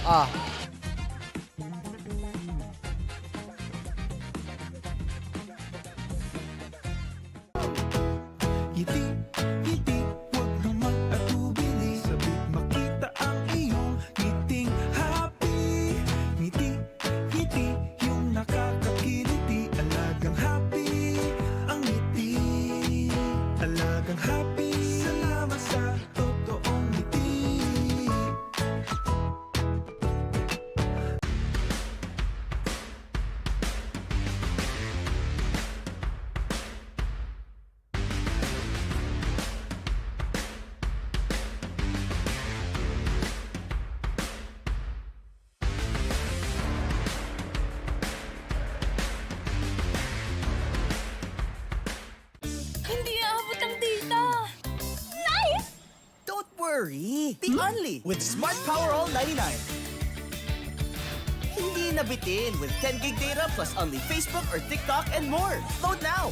Ah, Ngiti, ngiti, huwag na mag-atubili. Sabik makita ang iyong ngiting happy. Ngiti, ngiti, yung nakakakiliti. Alagang happy, ang ngiti. Alagang happy, salamat sa totoong ngiti. Hindi aabot ang data. Nice! Don't worry! The Only with Smart Power All 99. Hindi nabitin with 10 gig data plus only Facebook or TikTok and more. Load now!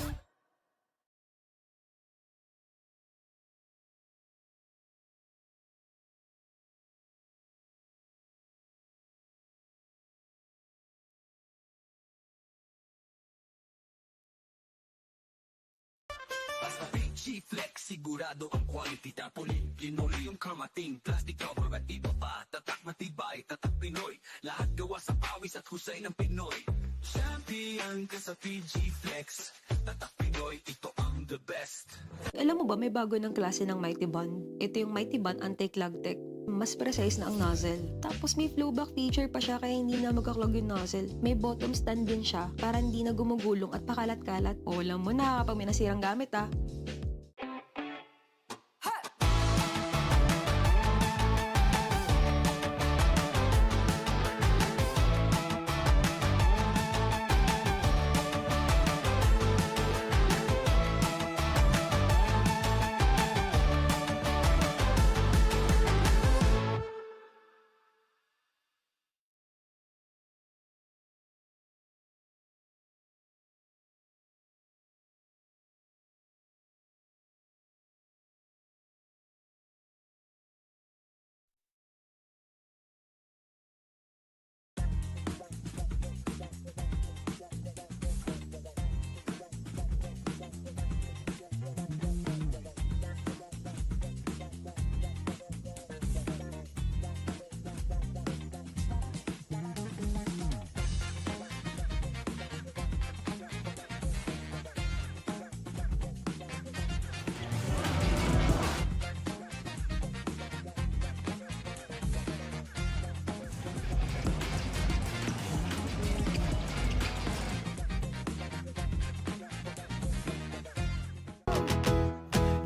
Basta PG Flex, sigurado ang quality. Tapoli, linoleum, kamating, plastic cover at iba pa. Tatak matibay, tatak Pinoy. Lahat gawa sa pawis at husay ng Pinoy. Champion ka sa PG Flex. Tatak Pinoy, ito ang the best. Alam mo ba, may bago ng klase ng Mighty Bond. Ito yung Mighty Bond Anti-Clog Tech. Mas precise na ang nozzle. Tapos may flowback feature pa siya kaya hindi na magkaklog yung nozzle. May bottom stand din siya para hindi na gumugulong at pakalat-kalat. O alam mo na kapag may nasirang gamit ah.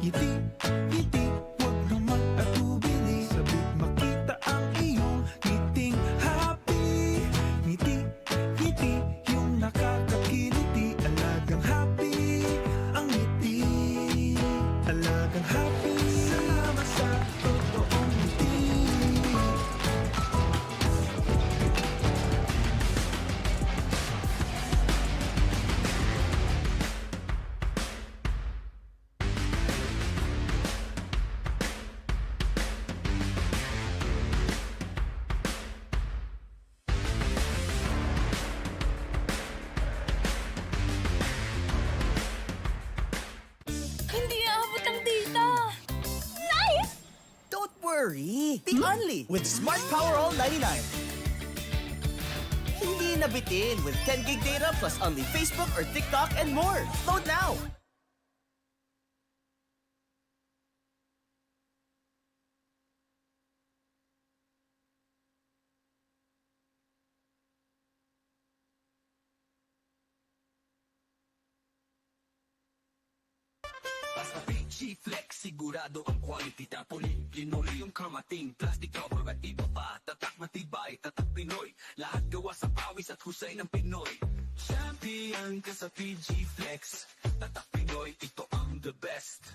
Ngiti, ngiti, huwag na mag-atubili. Sabik makita ang iyong ngiting happy. Ngiti, ngiti, yung nakakakiliti. Alagang happy, ang ngiti. Alagang happy, salamat sa totoong ngiti. Hindi aabot ang data. Nice! Don't worry! The Only with Smart Power All 99. Hindi nabitin with 10 gig data plus only Facebook or TikTok and more. Load now! Basta PG Flex, sigurado ang quality. Tapoli, linoleum, kamating, plastic cover at iba pa. Tatak matibay, tatak Pinoy. Lahat gawa sa pawis at husay ng Pinoy. Champion ka sa PG Flex. Tatak Pinoy, ito ang the best.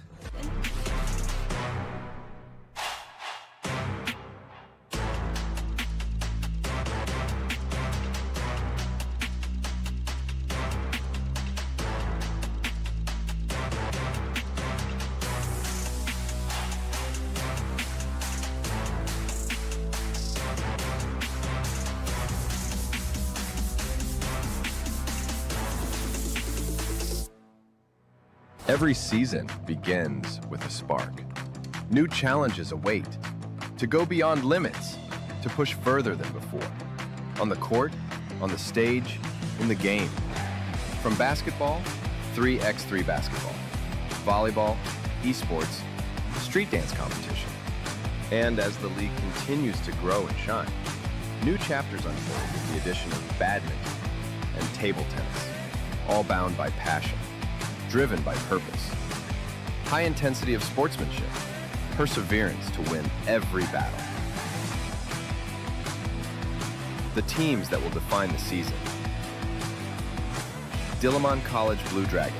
Every season begins with a spark. New challenges await. To go beyond limits, to push further than before. On the court, on the stage, in the game. From basketball, 3x3 basketball. Volleyball, esports, street dance competition. And as the league continues to grow and shine, new chapters unfold with the addition of badminton and table tennis, all bound by passion, driven by purpose. High intensity of sportsmanship, perseverance to win every battle. The teams that will define the season. Diliman College Blue Dragons,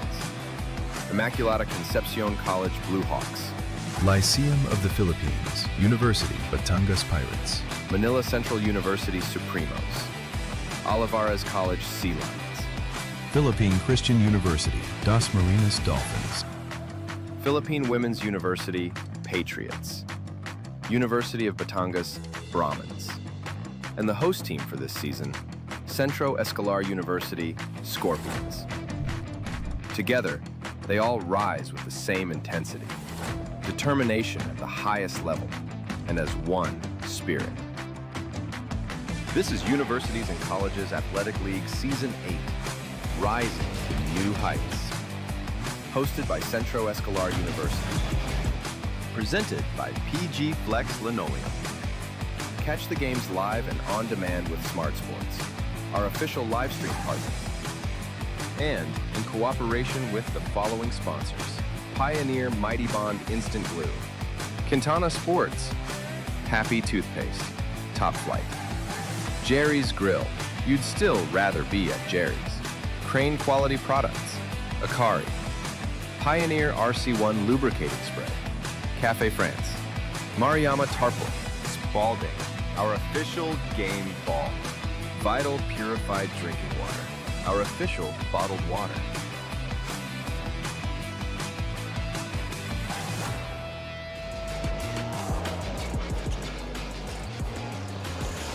Immaculata Concepcion College Bluehawks, Lyceum of the Philippines, University Batangas Pirates. Manila Central University Supremos, Olivares College Sea Lions, Philippine Christian University, Dos Marinas Dolphins. Philippine Women's University Patriots, University of Batangas Brahmins, and the host team for this season, Centro Escolar University Scorpions. Together, they all rise with the same intensity, determination at the highest level, and as one spirit. This is Universities and Colleges Athletic League Season 8, Rising to New Heights. Hosted by Centro Escolar University. Presented by PG Flex Linoleum. Catch the games live and on demand with Smart Sports, our official live stream partner. And in cooperation with the following sponsors: Pioneer Mighty Bond Instant Glue, Quintana Sports, Happy Toothpaste, Top Flight, Jerry's Grill, you'd still rather be at Jerry's, Crane Quality Products, Akari, Pioneer RC1 Lubricating Spray, Cafe France, Mariama Tarpal, Spalding, our official game ball, Vital Purified Drinking Water, our official bottled water.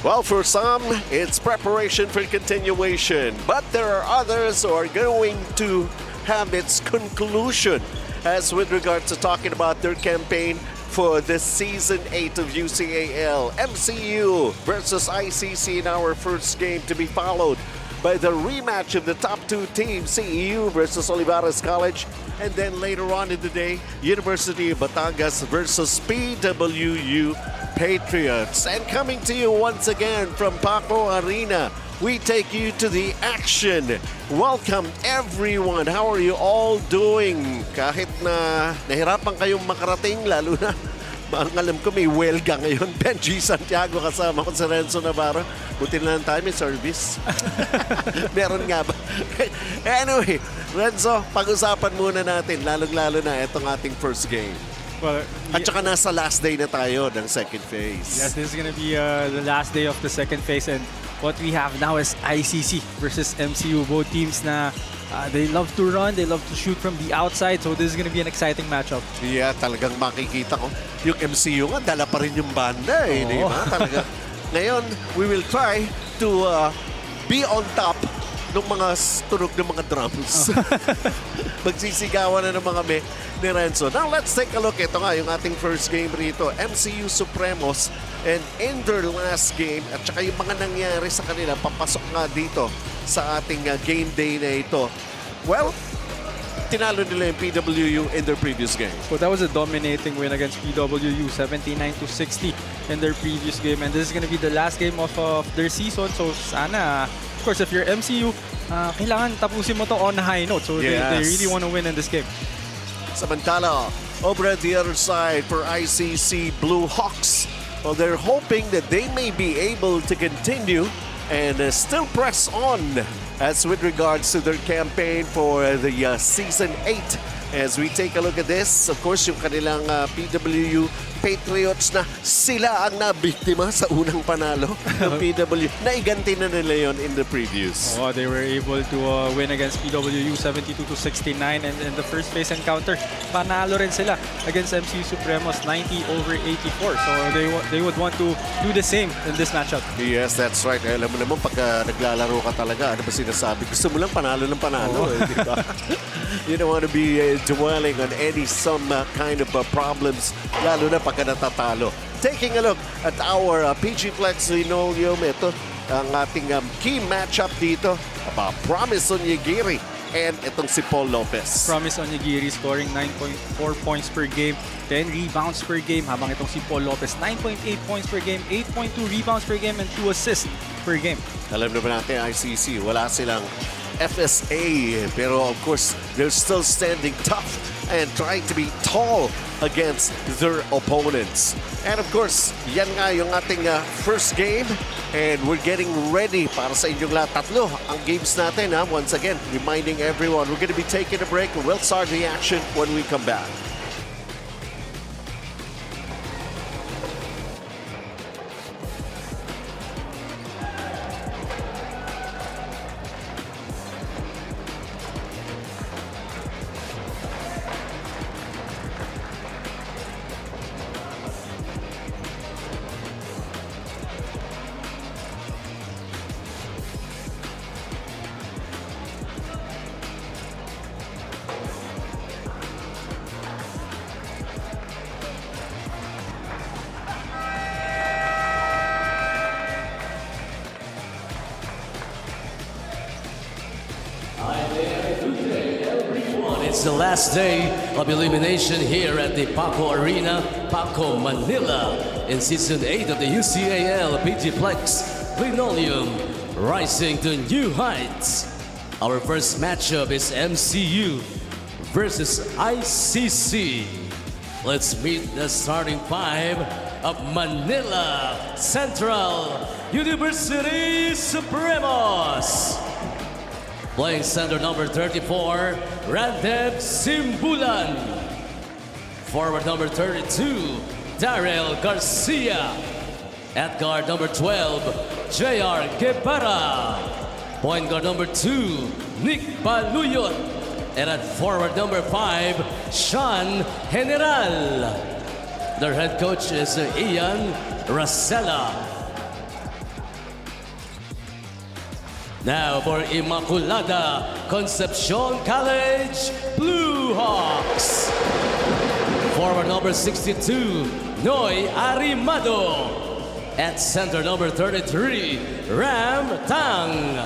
Well, for some, it's preparation for continuation, but there are others who are going to have its conclusion as with regard to talking about their campaign for the Season 8 of UCAL. MCU versus ICC in our first game, to be followed by the rematch of the top two teams, CEU versus Olivares College, and then later on in the day, University of Batangas versus PWU Patriots. And coming to you once again from Paco Arena, we take you to the action. Welcome everyone. How are you all doing? Kahit na nahirapan kayong makarating, lalo na ang alam ko may welga ngayon. Benji Santiago kasama ko si Renzo Navarro. Buti na lang tayo may service. Meron nga ba? Anyway, Renzo, pag-usapan muna natin, lalong-lalo na itong ating first game. Well, At saka nasa last day na tayo ng second phase. yes, this is going to be the last day of the second phase, and what we have now is ICC versus MCU. Both teams na they love to run, they love to shoot from the outside, so this is going to be an exciting matchup. Yeah, talagang makikita ko. Yung MCU nga, dala pa rin yung banda eh, di ba? Talaga. Ngayon, we will try to be on top ng mga tunog ng mga drums. Magsisigawan na ng mga ni Renzo. Now, let's take a look. Ito nga, yung ating first game rito. MCU Supremos, and in their last game, at saka yung mga nangyari sa kanila, papasok nga dito sa ating game day na ito. Well, tinalo nila yung PWU in their previous game. So that was a dominating win against PWU, 79-60 in their previous game, and this is going to be the last game of their season. So sana, of course, if you're MCU, kailangan tapusin mo to on a high note. So they really want to win in this game. Samantala, over at the other side for ICC Bluehawks, well, they're hoping that they may be able to continue and still press on as with regards to their campaign for the Season 8. As we take a look at this, of course, yung kanilang PWU Patriots na sila ang nabiktima sa unang panalo ng PWU. Naiganti na nila yon in the previous. Oh, they were able to win against PWU 72-69, and in the first phase encounter, panalo rin sila against MCU Supremos 90-84. So they would want to do the same in this matchup. Yes, that's right. Alam mo naman, pagka naglalaro ka talaga, ano ba sinasabi? Gusto mo lang panalo ng panalo. Eh, di ba? You don't want to be dwelling on some kind of problems, lalo na pagka natatalo. Taking a look at our PG Flex Linoleum, ito ang ating key matchup dito. Promise Onyegiri and itong si Paul Lopez. Promise Onyegiri scoring 9.4 points per game, 10 rebounds per game, habang itong si Paul Lopez 9.8 points per game, 8.2 rebounds per game, and 2 assists per game. Alam naman natin, ICC, wala silang FSA, pero of course, they're still standing tough and trying to be tall against their opponents. And of course, yan nga yung ating first game, and we're getting ready para sa inyong lahat. Tatlo ang games natin. Once again, reminding everyone, we're going to be taking a break. We'll start the action when we come back. It's the last day of elimination here at the Paco Arena, Paco, Manila, in Season 8 of the UCAL PG Flex Linoleum, rising to new heights. Our first matchup is MCU versus ICC. Let's meet the starting five of Manila Central University Supremos. Playing center number 34, Randeb Simbulan. Forward number 32, Darrell Garcia. At guard number 12, JR Guevara. Point guard number 2, Nick Baluyot. And at forward number 5, Sean General. Their head coach is Ian Racela. Now for Immaculada Concepcion College Bluehawks. Forward number 62, Noy Arimado. At center number 33, Ram Tang.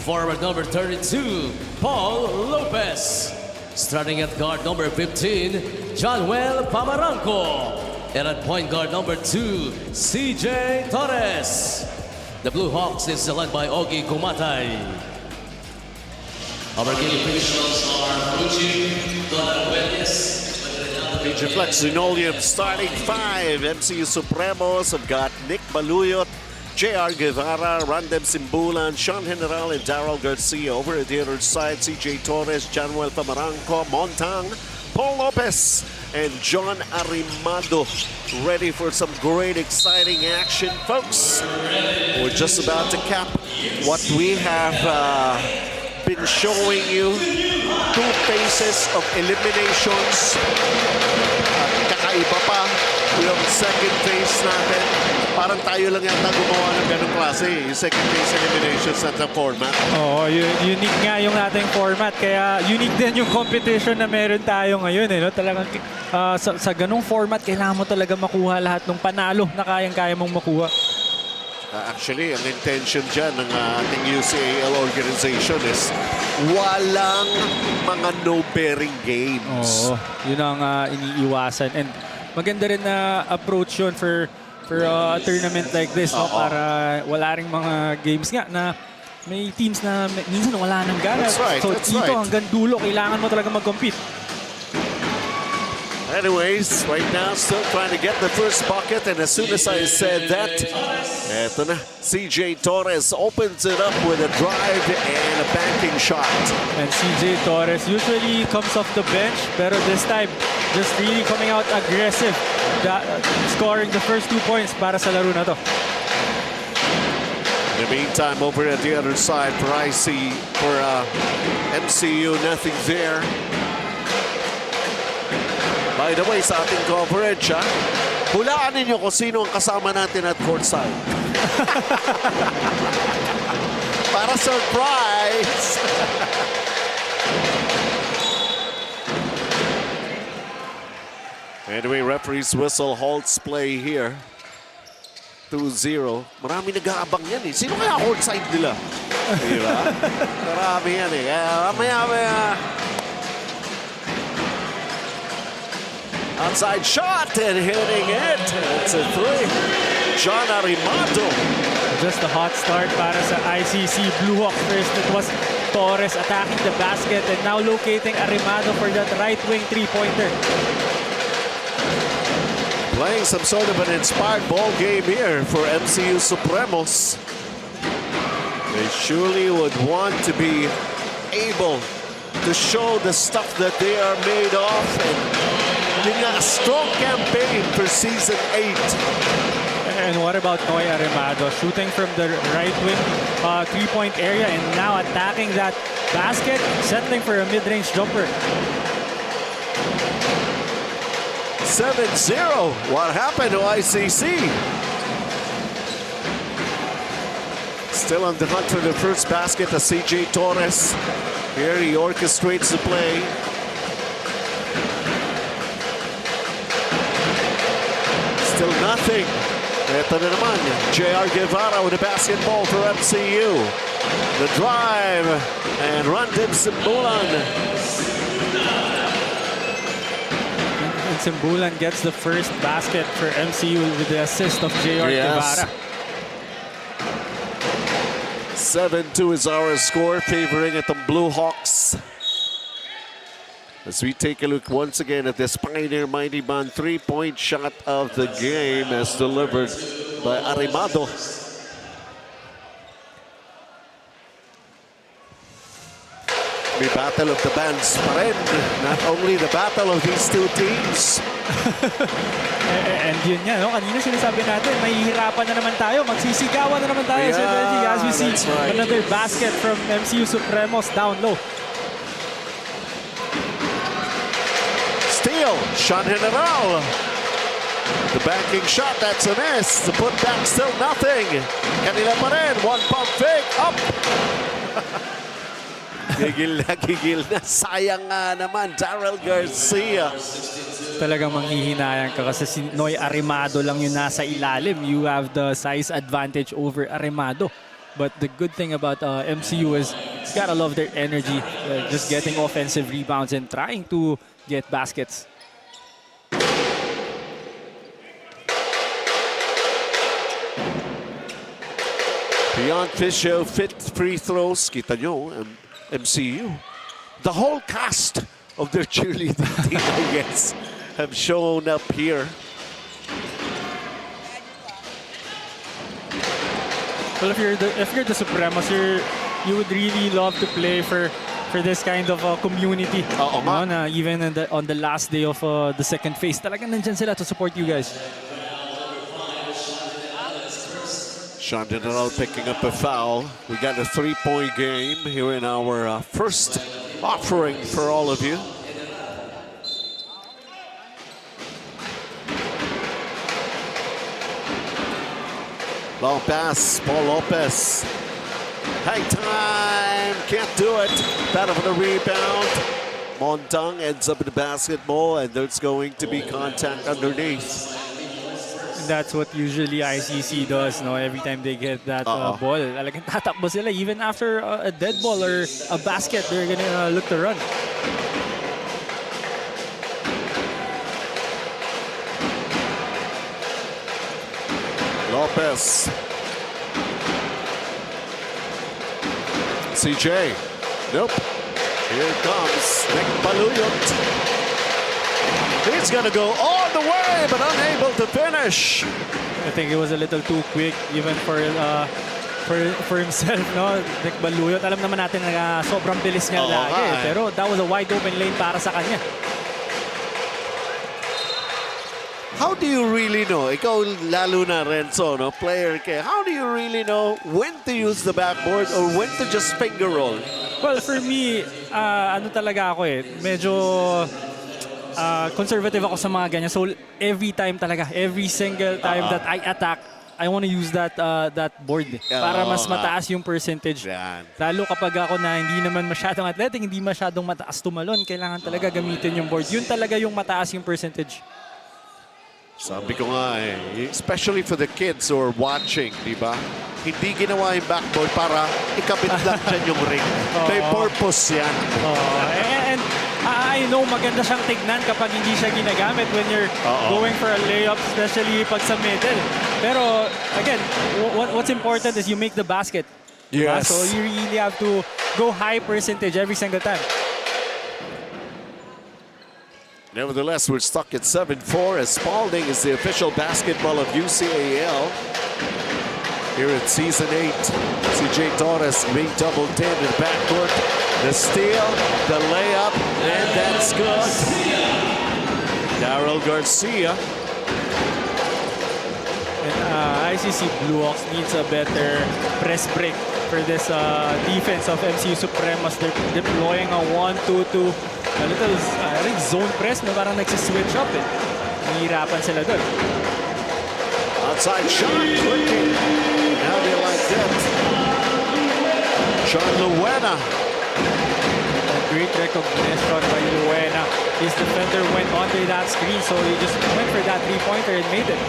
Forward number 32, Paul Lopez. Starting at guard number 15, Johnwell Pamaranco. And at point guard number 2, CJ Torres. The Bluehawks is led by Ogie Kumatay. Our game officials are Fuji, PG Flex Linoleum starting five. MCU Supremos have got Nick Baluyot, JR Guevara, Randem Simbulan, Sean General, and Darrell Garcia. Over at the other side, CJ Torres, Januel Pamaranco, Montang, Paul Lopez, and John Arimado. Ready for some great, exciting action, folks. We're just about to cap what we have been showing you. 2 phases of eliminations. Kakaiba pa yung second phase natin. Parang tayo lang yata gumawa ng ganong klase. Yung second phase eliminations na format. Oo, unique nga yung ating format. Kaya unique din yung competition na meron tayo ngayon. No? Talagang sa ganong format, kailangan mo talaga makuha lahat ng panalo na kayang-kaya mong makuha. Actually, ang intention dyan ng ating UCAL organization is walang mga no-bearing games. Oo, yun ang iniiwasan. And maganda rin na approach yun for a tournament like this, no? Para wala ring mga games nga na may teams na minsan wala nang gana. Right, so dito hanggang dulo, kailangan mo talaga mag-compete. Anyways, right now, still trying to get the first bucket. And as soon as I said that, eto na, CJ Torres opens it up with a drive and a banking shot. And CJ Torres usually comes off the bench, pero this time, just really coming out aggressive, scoring the first 2 points para sa laro na to. In the meantime, over at the other side for MCU, nothing there. By the way, sa ating coverage, hulaan ninyo kung sino ang kasama natin at courtside. Para surprise! Anyway, referee's whistle halts play here. 2-0. Marami nag-aabang yan eh. Sino kaya hold side nila? Diba? Marami yan eh. Kaya mamaya. Outside shot and hitting it. It's a 3. John Arimado. Just a hot start para sa ICC Bluehawks. First, it was Torres attacking the basket and now locating Arimado for that right wing three-pointer. Playing some sort of an inspired ball game here for MCU Supremos. They surely would want to be able to show the stuff that they are made of. And a strong campaign for Season 8. And what about Noy Arimado? Shooting from the right wing three-point area and now attacking that basket, settling for a mid-range jumper. 7-0. What happened to ICC? Still on the hunt for the first basket, the CJ Torres. Here he orchestrates the play. Still nothing. Ito na naman, J.R. Guevara with a basketball for MCU. The drive and Randim Simbulan. And Simbulan gets the first basket for MCU with the assist of J.R. Guevara. 7-2 is our score, favoring itong Bluehawks. As we take a look once again at this Pioneer Mighty Band three-point shot of the game as delivered by Arimado. May battle of the bands pa rin. Not only the battle of these two teams. And yun nga, no? Kanina sinasabi natin, mahihirapan na naman tayo, magsisigawan na naman tayo. Yeah, as we see right. another basket from MCU Supremos down low. Steal, Sean General. The banking shot, that's a miss. The putback, still nothing. Kanila pa rin, one pump fake, up. Gigil na. Sayang nga naman, Darrell Garcia. Talagang manghihinayang ka kasi si Noy Arimado lang yung nasa ilalim. You have the size advantage over Arimado. But the good thing about MCU is you gotta love their energy. Just getting offensive rebounds and trying to get baskets. Beyond Fisher, fit free throws. Kita nyo, MCU. The whole cast of their cheerleading team, I guess, have shown up here. Well, if you're the Supremos, you would really love to play for this kind of community. No, na even on the last day of the second phase, talagang nandyan sila to support you guys. Sean General picking up a foul. We got a three-point game here in our first offering for all of you. Long pass, Paul Lopez. Hang time, can't do it. Battle for the rebound. Montang ends up in the basketball, and there's going to be contact underneath. That's what usually ICC does, no? Every time they get that ball, talagang tatakbo sila. Even after a dead ball or a basket, they're gonna look to run. Lopez. CJ. Nope. Here it comes. Nick Baluyot. He's going to go all the way, but unable to finish. I think it was a little too quick, even for himself, no? Nick Baluyot. Alam naman natin na sobrang bilis niya lagi. Pero that was a wide open lane para sa kanya. How do you really know? Ikaw lalo na, Renzo, no? Player ka. How do you really know when to use the backboard or when to just finger roll? Well, for me, ano talaga ako eh. Medyo conservative ako sa mga ganyan. So every time talaga, every single time that I attack, I want to use that board para mas mataas yung percentage. Lalo kapag ako na hindi naman masyadong athletic, hindi masyadong mataas tumalon, kailangan talaga gamitin yung board. Yun talaga yung mataas yung percentage. Sabi ko nga especially for the kids who are watching, di ba? Hindi ginawa yung backboard para ikabit lang dyan yung ring. May purpose yan. And I know maganda siyang tignan kapag hindi siya ginagamit when you're going for a layup, especially pag sa middle. Pero again, what's important is you make the basket. Yes. So you really have to go high percentage every single time. Nevertheless, we're stuck at 7-4 as Spalding is the official basketball of UCAL. Here at Season 8, CJ Torres being doubled in the backcourt. The steal, the layup, and that's good. Daryl Garcia. And ICC Bluehawks needs a better press break for this defense of MCU Supremos. They're deploying a 1-2-2. A little, I think, zone press na parang nagsiswitch up eh. Nahihirapan sila doon. Outside shot, clicking. How do you like that? Sean Luena. A great recognition by Luena. His defender went under that screen, so he just went for that three-pointer and made it.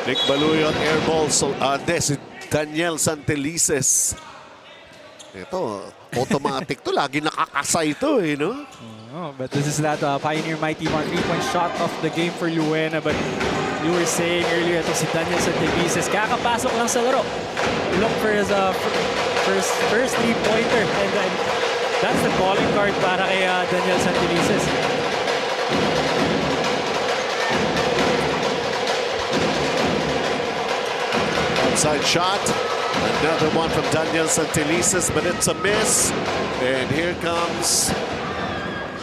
Nick Baluyon, air ball. So, si Daniel Santelices. Ito, automatic to. Lagi nakakasay to eh, no? But this is that Pioneer Mighty One three-point shot of the game for Luena. But you were saying earlier, ito si Daniel Santelices, kakapasok lang sa laro. Look for his first three-pointer. And that's the calling card para kay Daniel Santelices. Outside shot. Another one from Daniel Santelices, but it's a miss. And here comes.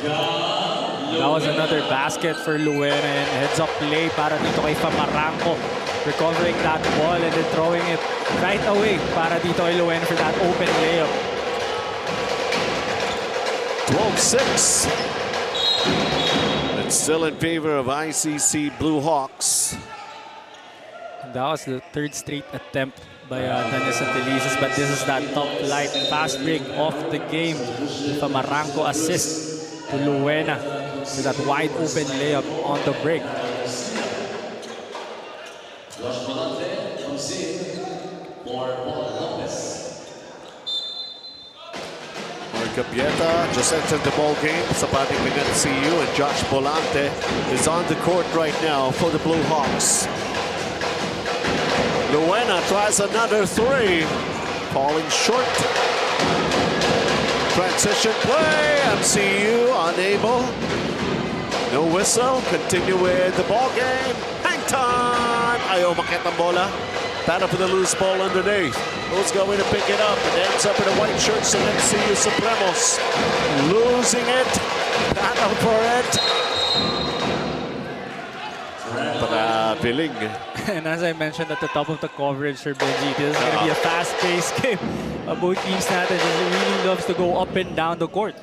That was another basket for Luena, and heads-up play para dito kay Famaranco. Recovering that ball and then throwing it right away para dito kay Luena for that open layup. 12-6. It's still in favor of ICC Bluehawks. That was the third straight attempt by Daniel Santelices, but this is that top flight fast break of the game. Famaranco assist to Luena with that wide open layup on the break. Capieta just entered the ball game. Sabating ng MCU, and Josh Bolante is on the court right now for the Bluehawks. Luena tries another three, falling short. Transition play, MCU unable. No whistle, continue with the ball game. Hang time! Ayaw makita ang bola. Battle for the loose ball underneath. Who's going to pick it up? It ends up in a white shirt, so MCU Supremos losing it. Battle for it. Traveling. And as I mentioned at the top of the coverage, Sir Benji, this is going to be a fast-paced game. Both teams natin really loves to go up and down the court.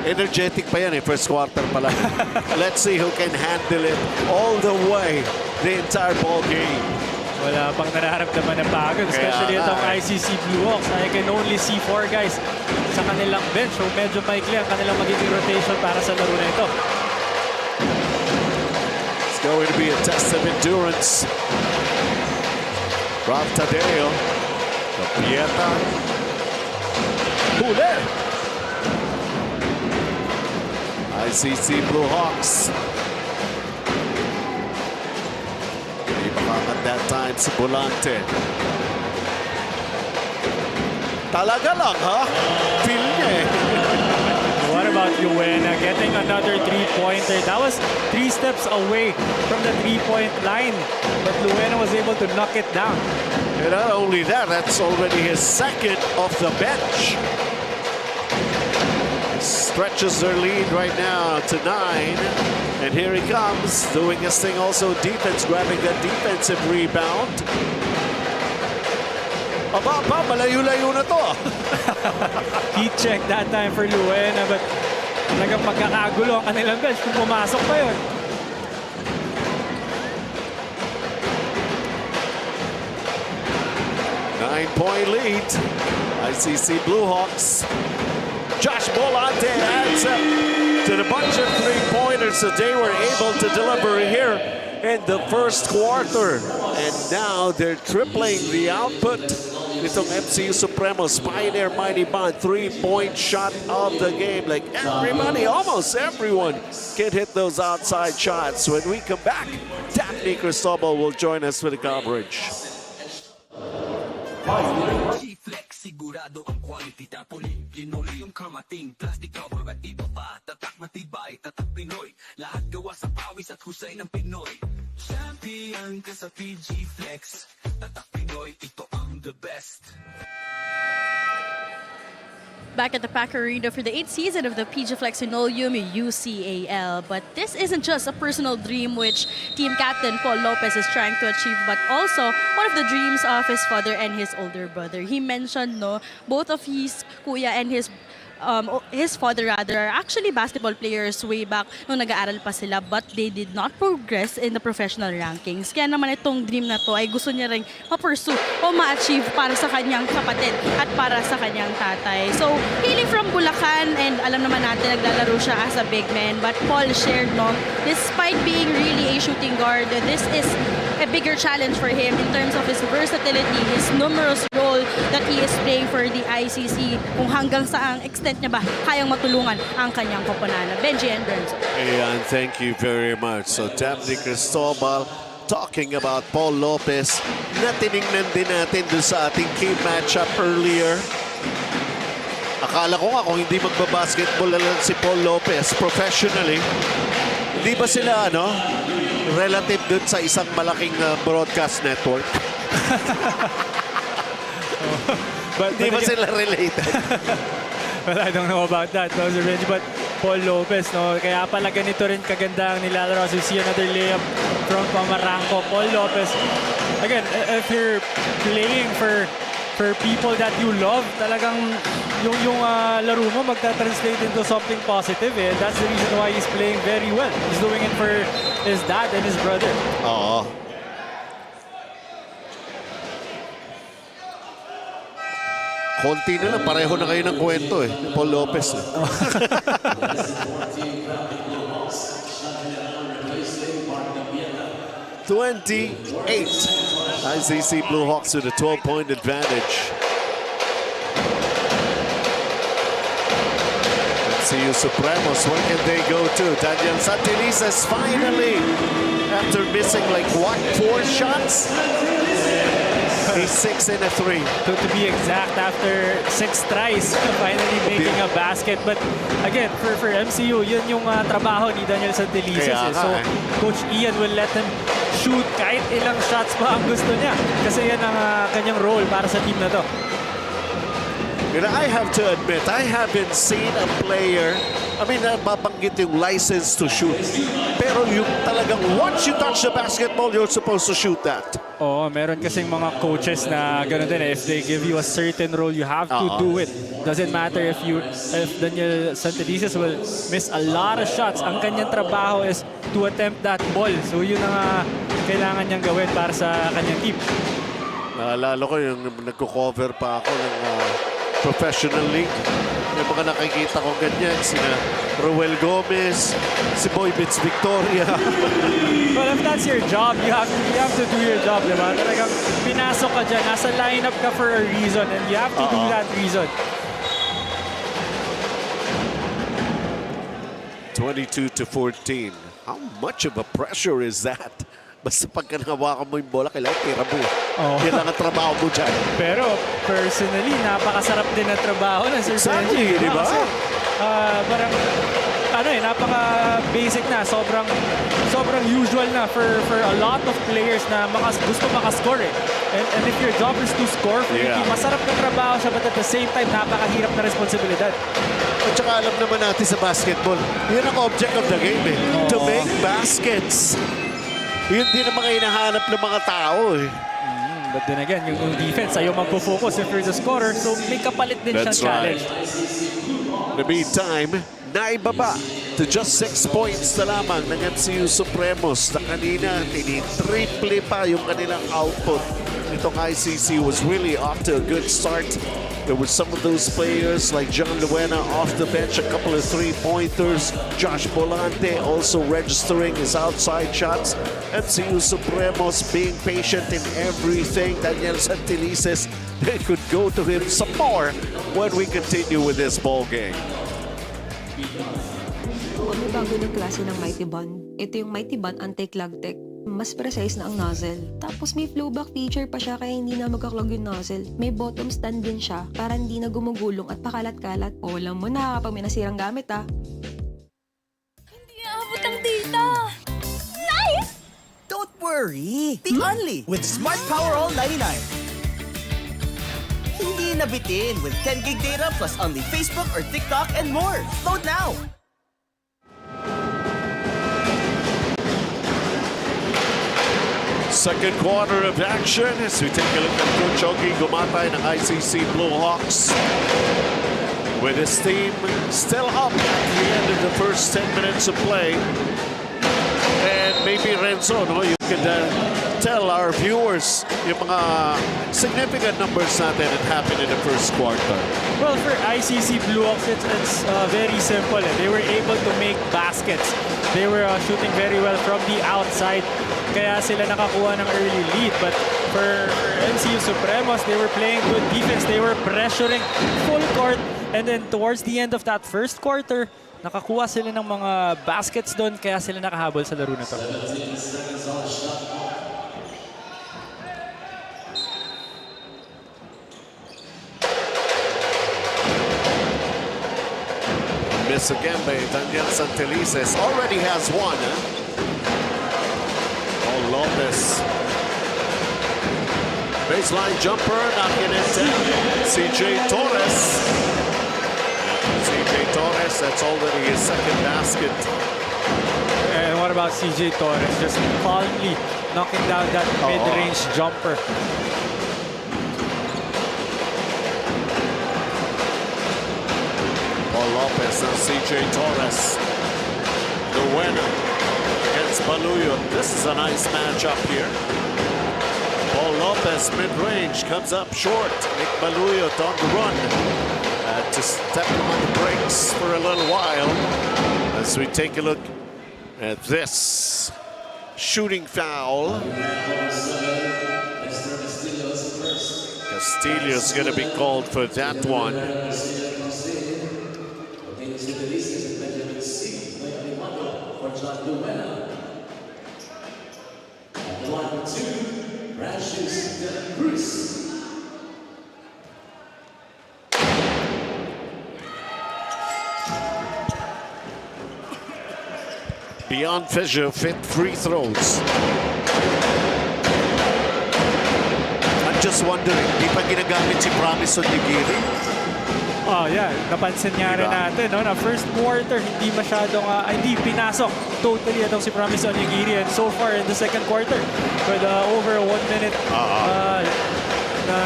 Energetic pa yan eh, first quarter pa lang. Let's see who can handle it all the way, the entire ball game. Wala pang nararamdaman na pagod, especially itong ICC Bluehawks. I can only see 4 guys sa kanilang bench, so medyo maikli ang kanilang magiging rotation para sa laro na ito. It's going to be a test of endurance. Rob Tadeo, Capieta, huli! ICC Bluehawks. At that time si Bolante. Talaga lang, ha? Feel niya eh. What about Luena getting another three-pointer? That was 3 steps away from the three-point line, but Luena was able to knock it down. And not only that, that's already his second off the bench. Stretches their lead right now to 9. And here he comes, doing his thing also defense, grabbing that defensive rebound. Aba, malayo-layo na to. Heat check that time for Luena, but talagang magkakagulo ang kanilang bench kung pumasok pa yun. 9-point lead. ICC Bluehawks. Josh Bolante adds up to the bunch of three-pointers that they were able to deliver here in the first quarter. And now they're tripling the output. Itong MCU Supremos, Pioneer Mighty Bond, three-point shot of the game. Like everybody, almost everyone can hit those outside shots. When we come back, Daphne Cristobal will join us with the coverage. G-Flex, sigurado ang quality tapoli. Linoleum, kamating, plastic cover at iba pa. Tatak matibay, tatak Pinoy. Lahat gawa sa pawis at husay ng Pinoy. Champion ka sa PG-Flex. Tatak Pinoy, ito ang the best. Back at the Pack Arena for the 8th season of the PG Flex Linoleum UCAL. But this isn't just a personal dream which team captain Paul Lopez is trying to achieve, but also one of the dreams of his father and his older brother. He mentioned, no, both of his kuya and his father rather are actually basketball players way back nung nag-aaral pa sila, but they did not progress in the professional rankings. Kaya naman itong dream na to ay gusto niya ring ma-pursue o ma-achieve para sa kanyang kapatid at para sa kanyang tatay. So, hailing from Bulacan, and alam naman natin naglalaro siya as a big man, but Paul shared, no, despite being really a shooting guard, this is a bigger challenge for him in terms of his versatility, his numerous role that he is playing for the ICC, kung hanggang saang extent niya ba kayang matulungan ang kanyang koponan. Benji and Brenzo. And thank you very much. So Daphne Cristobal talking about Paul Lopez na tinignan din natin doon sa ating key matchup earlier. Akala ko nga kung hindi magbabasketball lang si Paul Lopez professionally, hindi ba sila relative dun sa isang malaking broadcast network? But Di ba sila related? Well, I don't know about that, no, Sir Benji, but Paul Lopez, no, kaya pala ganito rin kaganda ang nilalaro. So, see another layup from Pamaranco. Paul Lopez, again, if you're playing for people that you love, talagang yung laro mo magta-translate into something positive. That's the reason why he's playing very well. He's doing it for his dad and his brother. Oo. Konti na lang, pareho na kayo ng kwento Paul Lopez. 28. ICC Bluehawks with a 12-point advantage. MCU Supremos, where can they go to? Daniel Santelices finally, after missing like what, 4 shots? He's 6 and a 3. To be exact, after 6 tries, finally making a basket. But again, for MCU, yun yung trabaho ni Daniel Santelices. So Coach Ian will let him shoot kahit ilang shots pa ang gusto niya. Kasi yan ang kanyang role para sa team na to. And I have to admit, I haven't seen a player, babanggit yung license to shoot. Pero yung talagang once you touch the basketball, you're supposed to shoot that. Oo, meron kasing mga coaches na gano'n din. If they give you a certain role, you have to do it. Doesn't matter if Daniel Santelices will miss a lot of shots. Ang kanyang trabaho is to attempt that ball. So yun ang kailangan niyang gawin para sa kanyang team. Naalala ko yung nagko-cover pa ako ng professional league. Yung mga nakikita ko ganyan, sina Roel Gomez, si Boy Bits Victoria. Well, if that's your job, you have to do your job, di ba? Talagang pinasok ka dyan, nasa lineup ka for a reason, and you have to do that reason. 22-14. How much of a pressure is that? Basta pagka nahawakan mo yung bola, kailangan tira mo. Kailangan trabaho mo dyan. Pero personally, napakasarap din ang trabaho ng Sir Benji, di ba? Parang, napaka-basic na. Sobrang usual na for a lot of players na gusto makascore. And if your job is to score, masarap na trabaho siya, but at the same time, napakahirap na responsibilidad. At saka alam naman natin sa basketball, yun ang object of the game to make baskets. Yun din ang mga hinahanap ng mga tao But then again, yung defense, ayaw magpo-focus if you're the scorer, so may kapalit din siyang challenge. In the meantime, naibaba to just 6 points na lamang ng MCU Supremos na kanina tini-triple pa yung kanilang output. Itong ICC was really off to a good start. There were some of those players like John Luena off the bench, a couple of three-pointers. Josh Bolante also registering his outside shots. MCU Supremos being patient in everything. Daniel Santelices, they could go to him some more when we continue with this ball game. May bago ng klase ng Mighty Bond. Ito yung Mighty Bond Anti-Clog Tech. Mas precise na ang nozzle. Tapos may flowback feature pa siya kaya hindi na magkaklog yung nozzle. May bottom stand din siya para hindi na gumugulong at pakalat-kalat. O alam mo na kapag may nasirang gamit Hindi aabot ang data! Nice! Don't worry! Be only with Smart Power All 99. Hindi nabitin with 10 gig data plus only Facebook or TikTok and more. Load now! Second quarter of action as we take a look at Coach Ogie Gumatay ng ICC Bluehawks with his team still up at the end of the first 10 minutes of play. And maybe Renzo, no, you could tell our viewers yung mga significant numbers natin that happened in the first quarter. Well, for ICC Bluehawks, it's very simple. They were able to make baskets. They were shooting very well from the outside. Kaya sila nakakuha ng early lead. But for MCU Supremos, they were playing good defense. They were pressuring full court. And then towards the end of that first quarter, nakakuha sila ng mga baskets doon. Kaya sila nakahabol sa laro na to. Miss again by Daniel Santelices. Already has one. Paul Lopez. Baseline jumper, knocking it down. CJ Torres. CJ Torres, that's already his second basket. And what about CJ Torres? Just calmly knocking down that mid-range jumper. Paul Lopez and CJ Torres. The winner against Baluyo. This is a nice matchup here. Paul Lopez mid-range comes up short. Nick Baluyo on the run. To step on the brakes for a little while as we take a look at this shooting foul. Castillo's going to be called for that one. Beyond fissure fit free throws. I'm just wondering, di pa ginagamit si Promise Onigiri? Oh yeah, napansin nga rin natin, no, na first quarter hindi masyadong hindi pinasok totally itong si Promise Onigiri, and so far in the second quarter with over 1 minute na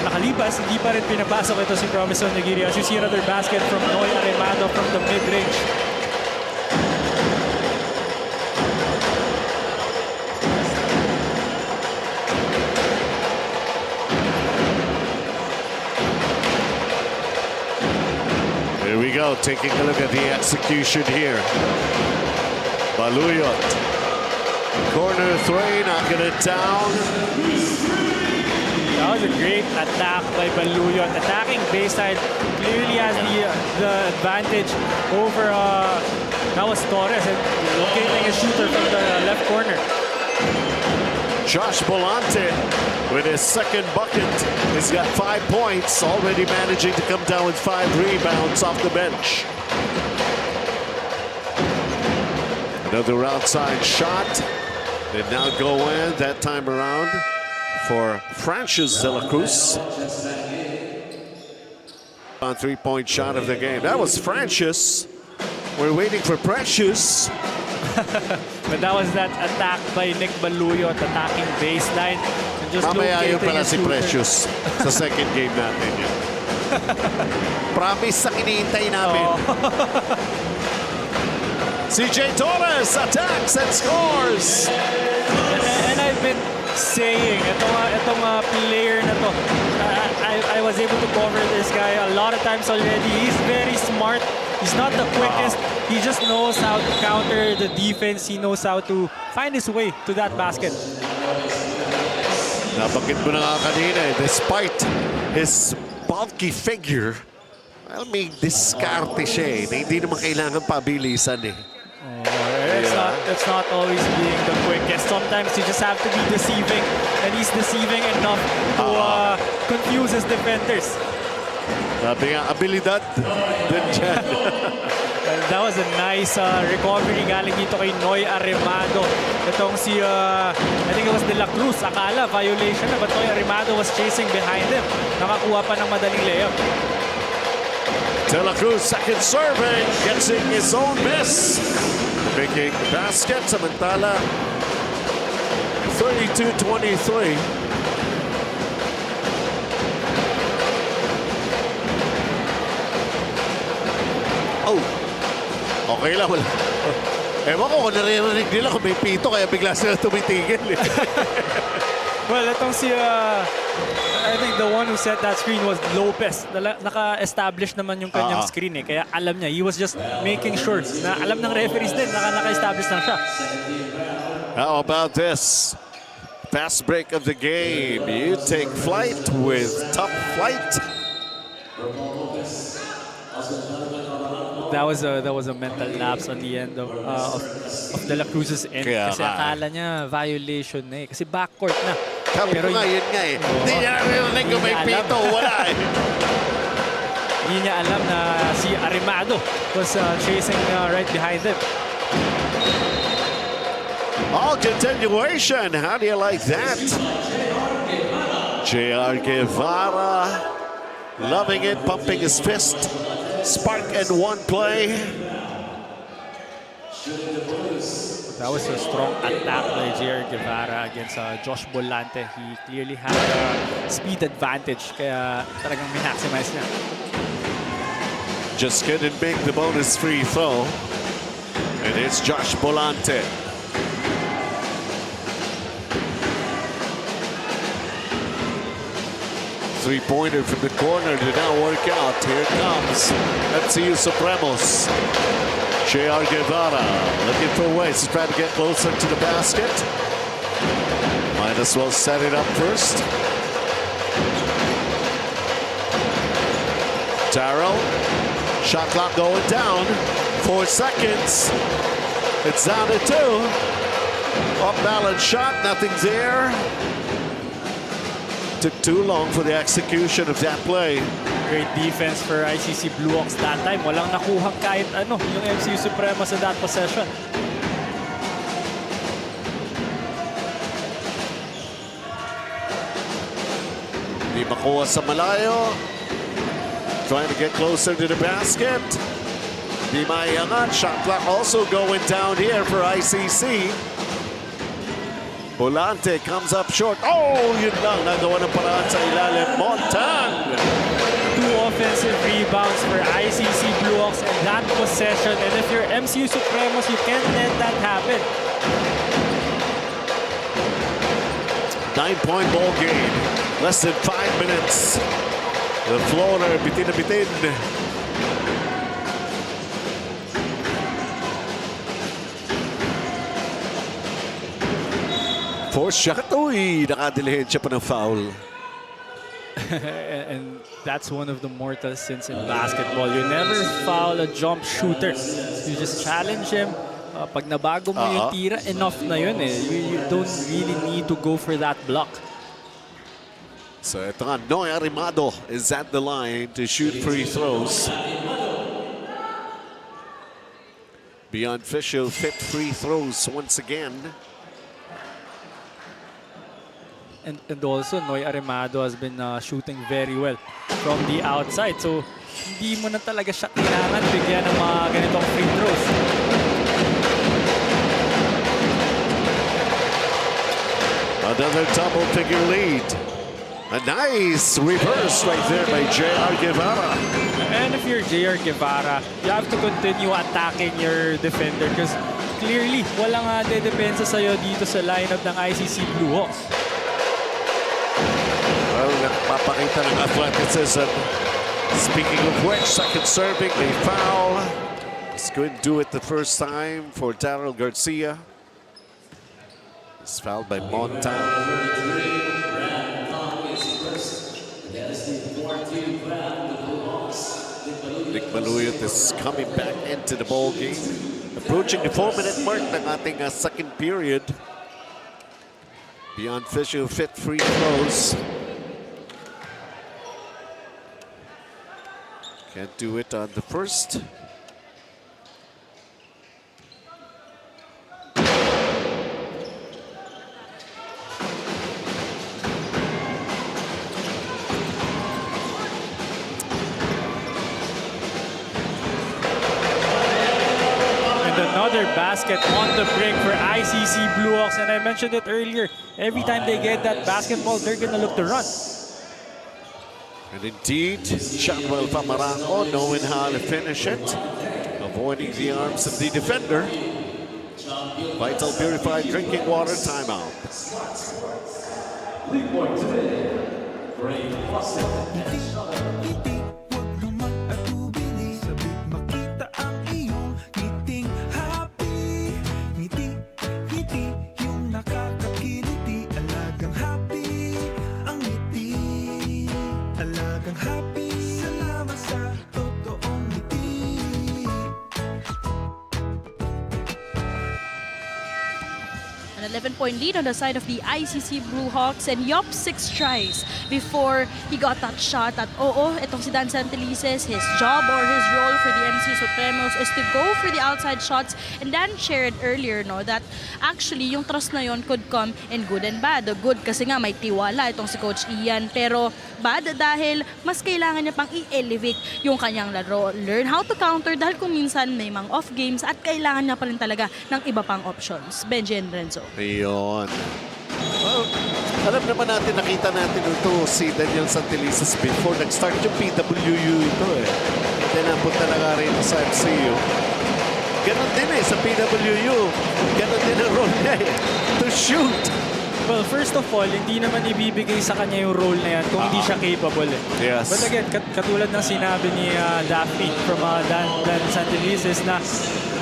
nakalipas, hindi pa rin pinapasok ito si Promise Onigiri. As you see another basket from Noy Aremado from the mid-range. Here we go, taking a look at the execution here. Baluyot. Corner three, knocking it down. That was a great attack by Baluyot. Attacking baseline, clearly has the advantage over that was Torres, and locating a shooter from the left corner. Josh Bolante with his second bucket. He's got 5 points, already managing to come down with 5 rebounds off the bench. Another outside shot. They now go in that time around for Francis de la Cruz. On three-point shot of the game. That was Francis. We're waiting for Precious. But that was that attack by Nick Baluyot, attacking baseline. And just Mamaya yun pala si shooter. Precious sa second game natin yun. Promise ang iniintay namin. CJ Torres attacks and scores. And I've been saying, itong player na to, I was able to cover this guy a lot of times already. He's very smart. He's not the quickest. He just knows how to counter the defense. He knows how to find his way to that basket. Nabanggit mo na nga kanina, despite his bulky figure, well, may diskarte siya na hindi naman kailangan pabilisan eh. It's not always being the quickest. Sometimes you just have to be deceiving, and he's deceiving enough to confuse his defenders. Sabi nga, abilidad din dyan. That was a nice recovery galing dito kay Noy Aremado. Itong si, I think it was De La Cruz. Akala, violation na, but Noy Aremado was chasing behind him. Nakakuha pa ng madaling layup. De La Cruz, second serving, getting his own miss. Making basket, samantala 32-23. Oh, okay lang. Wala. Ewan ko kung naririnig nila kung may pito kaya bigla sila tumitigil. Well, itong si, I think the one who set that screen was Lopez. Naka-establish naman yung kanyang screen eh. Kaya alam niya, he was just making sure na alam ng referees din, naka-establish lang siya. How about this? Fast break of the game. You take flight with Top Flight. That was a mental lapse on the end of De La Cruz's end. Kasi akala niya violation na eh. Kasi backcourt na. Pero nga, yun nga eh. Hindi niya narinig kung may pito. Wala eh. Hindi niya alam na si Aremado was chasing right behind him. All continuation. How do you like that? JR Guevara loving it, pumping his fist. Spark and one play. That was a strong attack by JR Guevara against Josh Bolante. He clearly had a speed advantage, kaya talagang minmaximize niya. Just couldn't make the bonus free throw. And it's Josh Bolante. Three-pointer from the corner did not work out. Here comes MCU Supremos. JR Guevara looking for ways to try to get closer to the basket. Might as well set it up first. Darrell. Shot clock going down. 4 seconds. It's down to 2. Off-balance shot. Nothing's there. Took too long for the execution of that play. Great defense for ICC Bluehawks that time. Walang nakuha kahit ano yung MCU Supremos sa that possession. Di makuha sa malayo. Trying to get closer to the basket. Di maiangat. Shot clock also going down here for ICC. Bolante comes up short. Oh, yun lang. Nagawa ng paraan sa ilalim. Montang. 2 offensive rebounds for ICC Bluehawks in that possession. And if you're MCU Supremos, you can't let that happen. 9-point ball game. Less than 5 minutes. The floater, bitin na bitin. Force shot. Uy, nakadilihin siya pa ng foul. And that's one of the mortal sins in basketball. You never foul a jump shooter. You just challenge him. Pag nabago mo yung tira, enough na yun eh. You don't really need to go for that block. So ito nga, Noy Aremado is at the line to shoot free throws. Beyond Fisher, 5th free throws once again. And also, Noy Aremado has been shooting very well from the outside. So, hindi mo na talaga siya kailangan bigyan ng mga ganitong free throws. Another double-figure lead. A nice reverse right there by J.R. Guevara. And if you're J.R. Guevara, you have to continue attacking your defender because clearly, walang dedepensa sa'yo dito sa lineup ng ICC Bluehawks. Well, nagpapakita ng athleticism. Speaking of which, second serving, may foul. He's going to do it the first time for Daryl Garcia. He's fouled by Montan. Nick Maluyot is coming back into the ball game. Approaching the 4-minute mark ng ating second period. Beyond Fisher, fit free throws. Can't do it on the first. Another basket on the break for ICC Bluehawks, and I mentioned it earlier. Every time they get that basketball, they're gonna look to run. And indeed, Chanwell Pamarango knowing how to finish it, avoiding the arms of the defender. Vital Purified Drinking Water timeout. An 11-point lead on the side of the ICC Bluehawks, and Yop 6 tries before he got that shot at itong si Dan Santelices, his job or his role for the MCU Supremos is to go for the outside shots. And Dan shared earlier that actually yung trust na yon could come in good and bad. Good kasi nga may tiwala itong si Coach Ian, pero bad dahil mas kailangan niya pang i-elevate yung kanyang laro. Learn how to counter dahil kung minsan may mga off games at kailangan niya pa rin talaga ng iba pang options. Benji and Renzo. Ayun. Well, alam naman natin, nakita natin ito si Daniel Santelices before nag-start yung PWU ito eh. Then napunta na nga rin sa MCU. Ganon din eh sa PWU. Ganon din ang role niya eh. To shoot. Well, first of all, hindi naman ibibigay sa kanya yung role na yan kung hindi siya capable eh. Yes. But again, katulad ng sinabi ni Daphne from Dan Santelices na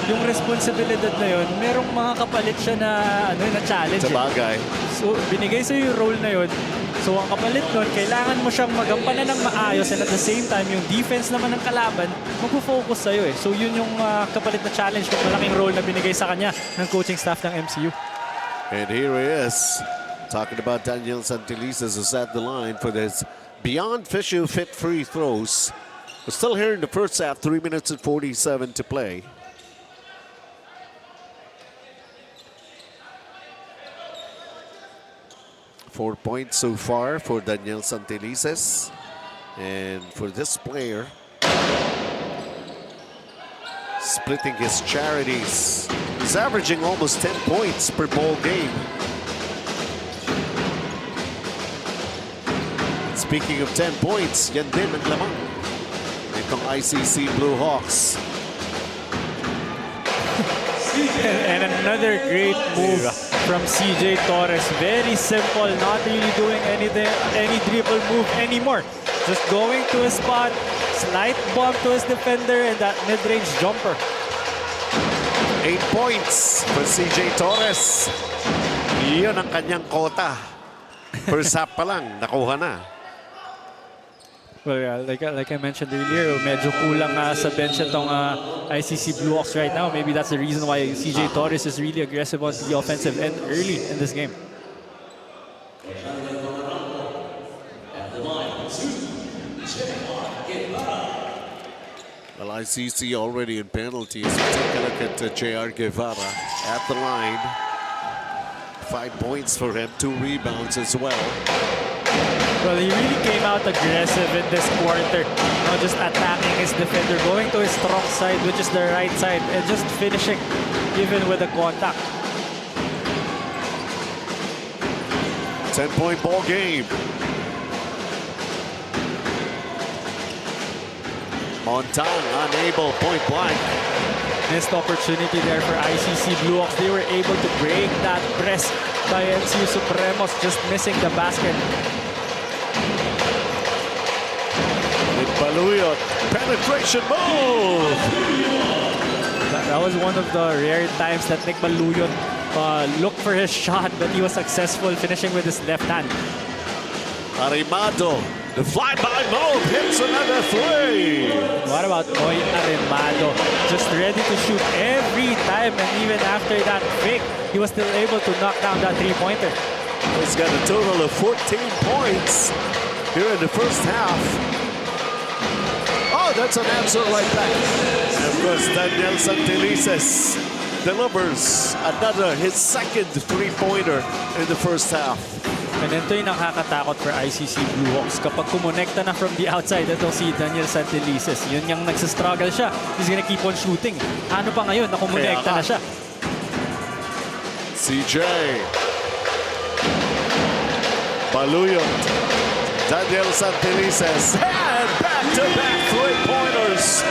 yung responsibilidad na yun, merong mga kapalit siya na, na challenge. Sa bagay. So, binigay sa'yo yung role na yun. So, ang kapalit nun, kailangan mo siyang magampanan ng maayos, and at the same time, yung defense naman ng kalaban, magpo-focus sa'yo eh. So, yun yung kapalit na challenge kung malaking role na binigay sa kanya ng coaching staff ng MCU. And here he is, talking about Daniel Santelices, who's at the line for this Beyond Fisher fit free throws. We're still here in the first half, 3 minutes and 47 to play. Four points so far for Daniel Santelices. And for this player, splitting his charities, he's averaging almost 10 points per ball game. And speaking of 10 points, yan din ang lamang itong ICC Bluehawks. And another great move from CJ Torres. Very simple, not really doing anything, any dribble move anymore. Just going to a spot, slight bump to his defender, and that mid-range jumper. 8 points for CJ Torres. Iyon ang kanyang kota. First half pa lang, nakuha na. Well, yeah, like I mentioned earlier, medyo kulang sa bench itong ICC Bluehawks right now. Maybe that's the reason why CJ Torres is really aggressive on the offensive end early in this game. Well, ICC already in penalties. Take a look at J.R. Guevara at the line. 5 points for him, 2 rebounds as well. Well, he really came out aggressive in this quarter. Not just attacking his defender, going to his strong side, which is the right side, and just finishing even with the contact. 10-point ball game. Montang unable, point blank. Missed opportunity there for ICC Bluehawks. They were able to break that press by MCU Supremos, just missing the basket. With Baluyot, penetration move! That was one of the rare times that Nick Baluyot looked for his shot, but he was successful finishing with his left hand. Arimado, the flyby move hits another three. What about Noy Arimado? Just ready to shoot every time, and even after that fake, he was still able to knock down that three-pointer. He's got a total of 14 points here in the first half. Oh, that's an answer right back. And of course, Daniel Santelices delivers his second three-pointer in the first half. And ito yung nakakatakot for ICC Bluehawks. Kapag kumonekta na from the outside, ito si Daniel Santelices. Yun yung nagsastruggle siya. He's gonna keep on shooting. Ano pa ngayon na kumonekta na siya? CJ. Baluyot. Daniel Santelices. And back-to-back three-pointers.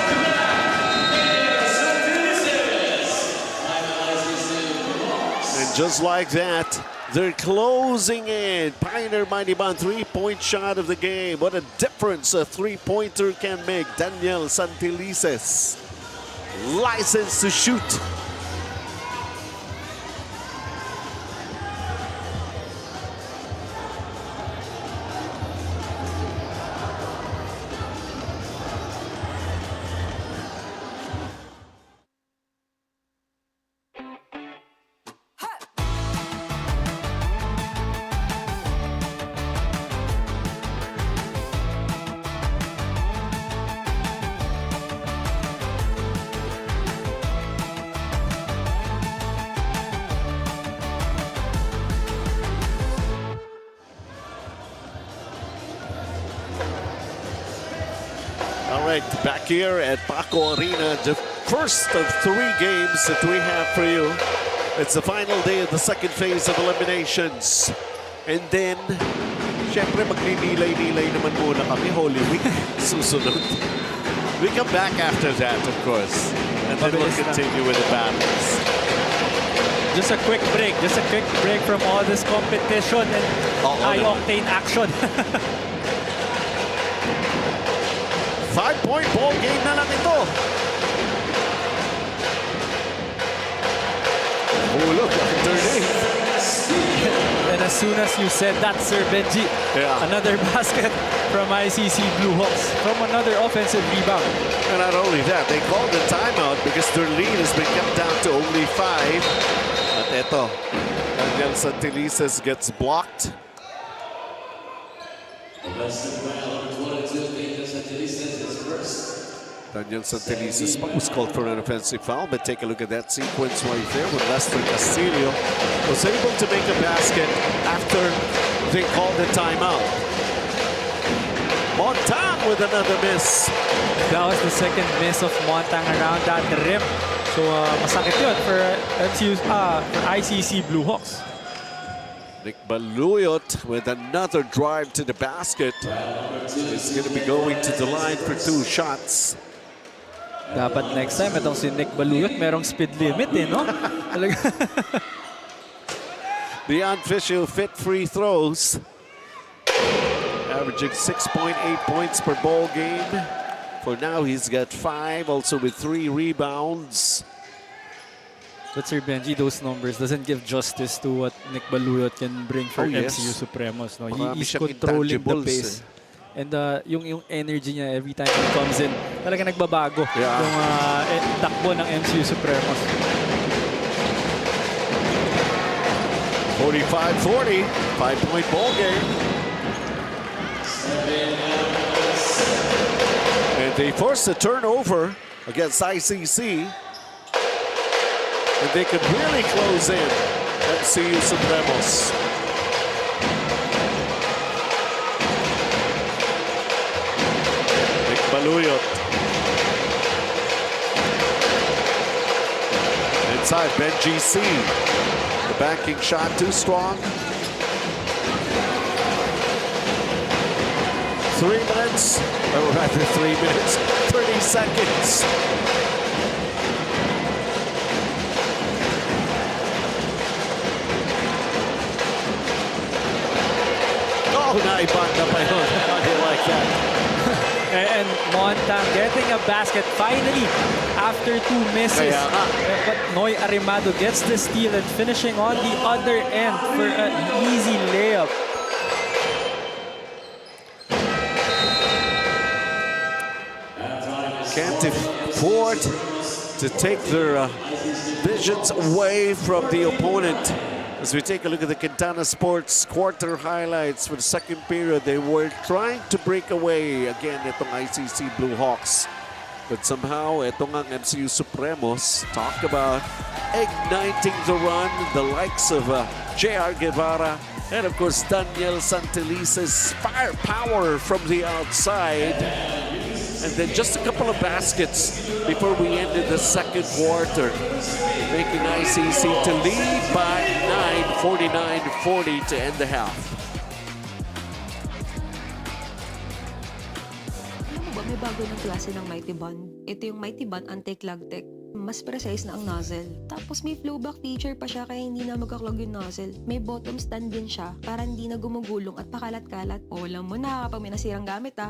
And just like that, they're closing in. Pioneer Maniban, three-point shot of the game. What a difference a three-pointer can make. Daniel Santelices, licensed to shoot. All right, back here at Paco Arena, the first of three games that we have for you. It's the final day of the second phase of eliminations. And then, syempre magninilay-nilay naman muna kami, Holy Week, susunod. We come back after that, of course. And then we'll continue with the battles. Just a quick break from all this competition and high-octane action. 5-point ball game na lang ito. Oh, look, after And as soon as you said that, Sir Benji, another basket from ICC Bluehawks from another offensive rebound. And not only that, they called the timeout because their lead has been kept down to only 5. At eto, Daniel Santelices gets blocked. Daniel Santelices was called for an offensive foul, but take a look at that sequence right there when Lester Castillo was able to make a basket after they called the timeout. Montang with another miss. That was the second miss of Montang around that rim. So masakit yun for ICC Bluehawks. Nick Baluyot with another drive to the basket. He's going to be going to the line for 2 shots. Dapat next time, itong si Nick Baluyot, merong speed limit no? The unofficial fit free throws. Averaging 6.8 points per ball game. For now, he's got 5, also with 3 rebounds. But Sir Benji, those numbers doesn't give justice to what Nick Baluyot can bring for MCU Supremos. No? He's controlling the pace. And yung energy niya every time he comes in, talaga nagbabago yung takbo ng MCU Supremos. 45-40, 5-point ball game. And they forced a turnover against ICC. And they could really close in MCU Supremos. Baluyot. Inside, Benji C. The backing shot too strong. 3 minutes, or rather 3 minutes, 30 seconds. Oh, naibanda pa yun. How do you like that? And Montang getting a basket finally after 2 misses. But Noy Arimado gets the steal and finishing on the other end for an easy layup. Can't afford to take their visions away from the opponent. As we take a look at the Quintana Sports quarter highlights for the second period, they were trying to break away again itong ICC Bluehawks. But somehow, itong ang MCU Supremos, talk about igniting the run, the likes of J.R. Guevara, and of course Daniel Santelice's firepower from the outside. And then just a couple of baskets before we ended the second quarter, making ICC to lead by 9, 49-40 to end the half. Alam mo ba, may bago ng klase ng Mighty Bond. Ito yung Mighty Bond Anti-Clog Tech. Mas precise na ang nozzle. Tapos may flowback feature pa siya kaya hindi na magkaklog yung nozzle. May bottom stand din siya para hindi na gumugulong at pakalat-kalat. O alam mo na kapag may nasirang gamit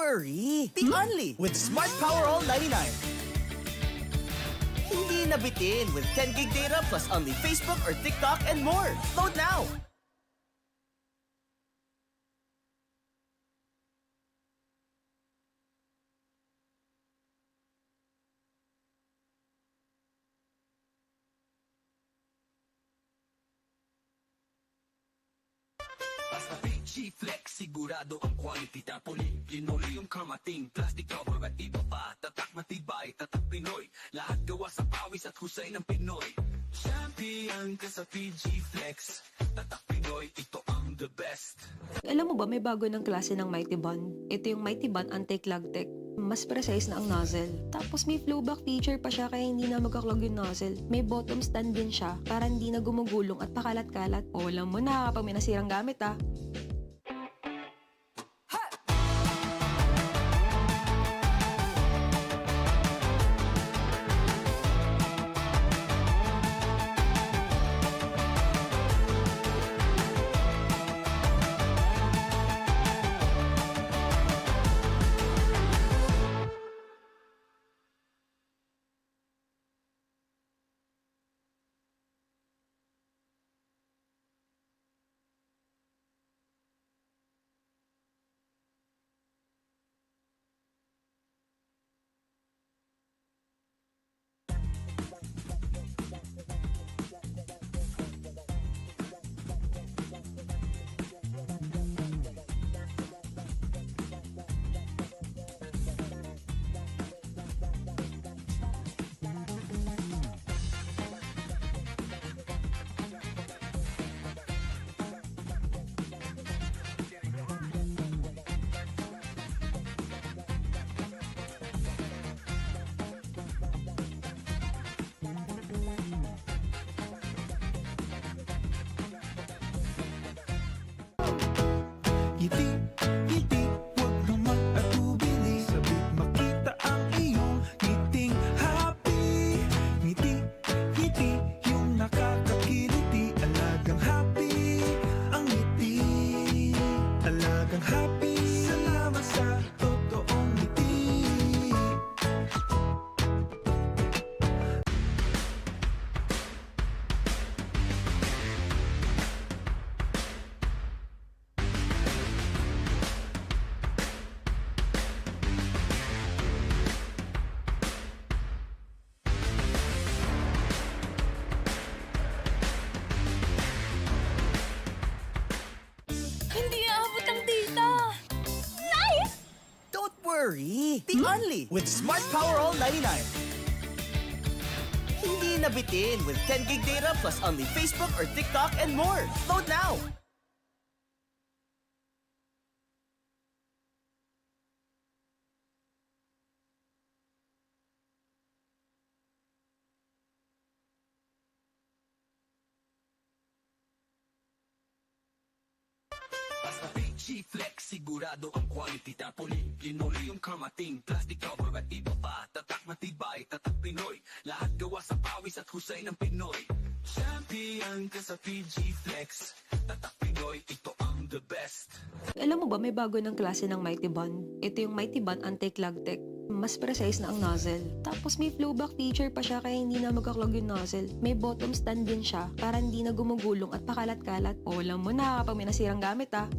worry. Be only with Smart Power All 99. Hindi nabitin with 10 gig data plus only Facebook or TikTok and more. Load now! G-Flex, sigurado ang quality tapoli. Linoleum kamating, plastic cover at iba pa. Tatak matibay, tatak Pinoy. Lahat gawa sa pawis at husay ng Pinoy. Champion ka sa G-Flex. Tatak Pinoy, ito ang the best. Alam mo ba, may bago ng klase ng Mighty Bond. Ito yung Mighty Bond Anti-Clog Tech. Mas precise na ang nozzle. Tapos may flowback feature pa siya kaya hindi na magkaklog yung nozzle. May bottom stand din siya para hindi na gumugulong at pakalat-kalat. O alam mo na kapag may nasirang gamit Ngiti, ngiti, huwag naman atubili. Sabik makita ang iyong ngiting happy. Ngiti, ngiti, yung nakakakiliti. Alagang happy, ang ngiti. Alagang happy, salamat sa totoong ngiti. Hindi aabot ang data. Nice! Don't worry! The Only with Smart Power All 99. Hindi nabitin with 10 gig data plus only Facebook or TikTok and more. Load now! Basta PG Flex, sigurado ang quality. Tapoli, linoleum, kamating, plastic cover at iba pa. Tatak matibay, tatak Pinoy. Lahat gawa sa pawis at husay ng Pinoy. Champion ka sa PG Flex. Tatak Pinoy, ito ang the best. Alam mo ba, may bago ng klase ng Mighty Bond. Ito yung Mighty Bond Anti-Clog Tech. Mas precise na ang nozzle. Tapos may flowback feature pa siya kaya hindi na magkaklog yung nozzle. May bottom stand din siya para hindi na gumugulong at pakalat-kalat. O alam mo na kapag may nasirang gamit ah.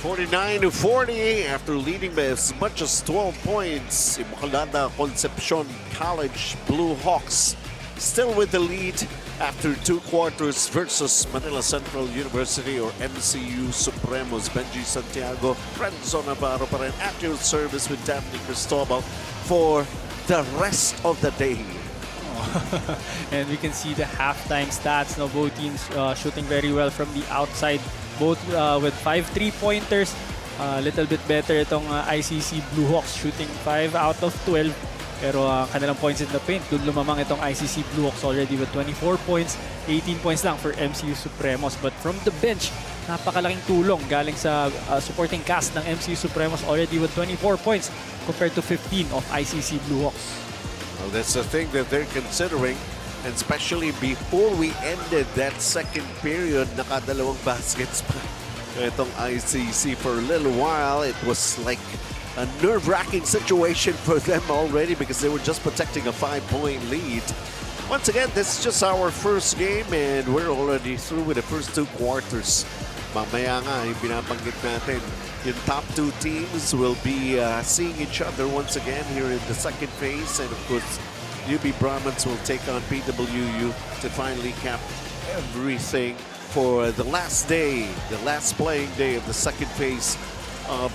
(49-40) after leading by as much as 12 points. Immaculada Concepcion College Bluehawks still with the lead after 2 quarters versus Manila Central University or MCU Supremos. Benji Santiago, Renzo Navarro pa rin at your service with Daphne Cristobal for the rest of the day. And we can see the halftime stats. No, both teams shooting very well from the outside. Both with 5 3-pointers. A little bit better itong ICC Bluehawks shooting 5 out of 12. Pero kanilang points in the paint, doon lumamang itong ICC Bluehawks already with 24 points. 18 points lang for MCU Supremos. But from the bench, napakalaking tulong galing sa supporting cast ng MCU Supremos already with 24 points compared to 15 of ICC Bluehawks. Well, that's the thing that they're considering. And especially before we ended that second period, nakadalawang baskets pa itong ICC for a little while. It was like a nerve-wracking situation for them already because they were just protecting a 5-point lead. Once again, this is just our first game and we're already through with the first 2 quarters. Mamaya nga, yung binabanggit natin, yung top 2 teams will be seeing each other once again here in the second phase. And of course, UB Brahmans will take on PWU to finally cap everything for the last day, the last playing day of the second phase of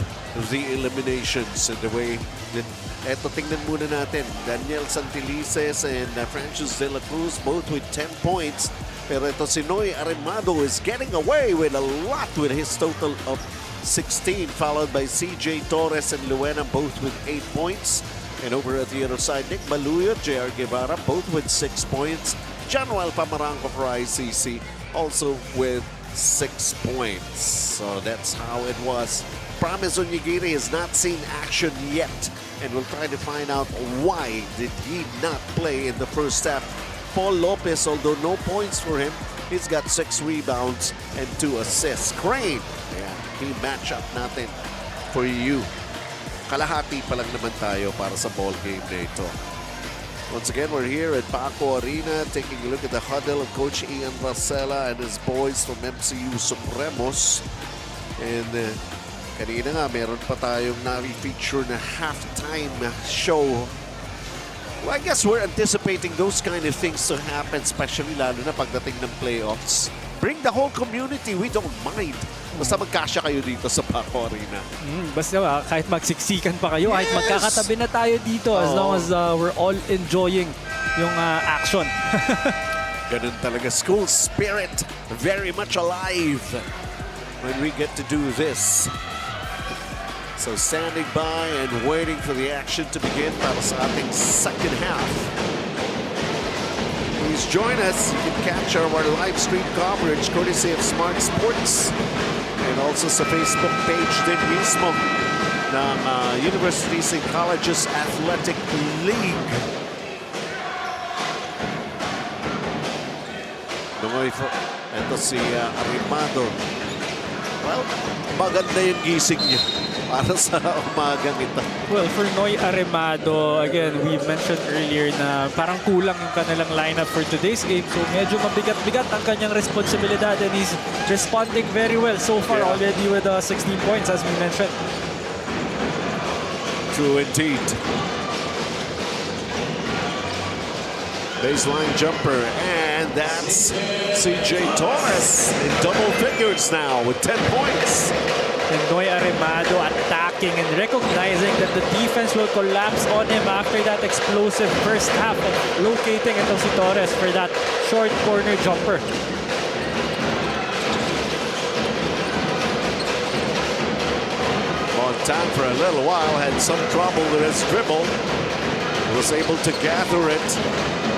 the eliminations. And the way that, eto tingnan muna natin, Daniel Santilices and Francis De La Cruz both with 10 points. Pero ito si Noy Aremado is getting away with a lot with his total of 16, followed by CJ Torres and Luena both with 8 points. And over at the other side, Nick Maluyo, JR Guevara, both with 6 points. Januel Pamaranco for ICC, also with 6 points. So that's how it was. Promise Onyegiri has not seen action yet. And we'll try to find out why did he not play in the first half. Paul Lopez, although no points for him, he's got 6 rebounds and 2 assists. Crane, yeah, key matchup natin for you. Kalahati pa lang naman tayo para sa ball game na ito. Once again, we're here at Paco Arena taking a look at the huddle of Coach Ian Racela and his boys from MCU Supremos. And kanina nga, meron pa tayong na-feature na halftime show. Well, I guess we're anticipating those kind of things to happen, especially lalo na pagdating ng playoffs. Bring the whole community, we don't mind. Basta magkasya kayo dito sa Paco Arena. Basta kahit magsiksikan pa kayo, kahit magkakatabi na tayo dito, as long as we're all enjoying yung action. Ganun talaga, school spirit, very much alive when we get to do this. So standing by and waiting for the action to begin para sa ating second half. Please join us. You can catch our live stream coverage courtesy of Smart Sports and also sa Facebook page din mismo ng Universities and Colleges Athletic League. Ito si Arimado. Well, maganda yung gising niya para sa umagang ito. Well, for Noy Aremado, again, we mentioned earlier na parang kulang yung kanilang lineup for today's game. So medyo mabigat-bigat ang kanyang responsibilidad and he's responding very well so far already with 16 points as we mentioned. True indeed. Baseline jumper, and that's CJ Torres in double figures now with 10 points. And Noy Aremado attacking and recognizing that the defense will collapse on him after that explosive first half and locating ito si Torres for that short corner jumper. Montan for a little while had some trouble with his dribble. Was able to gather it,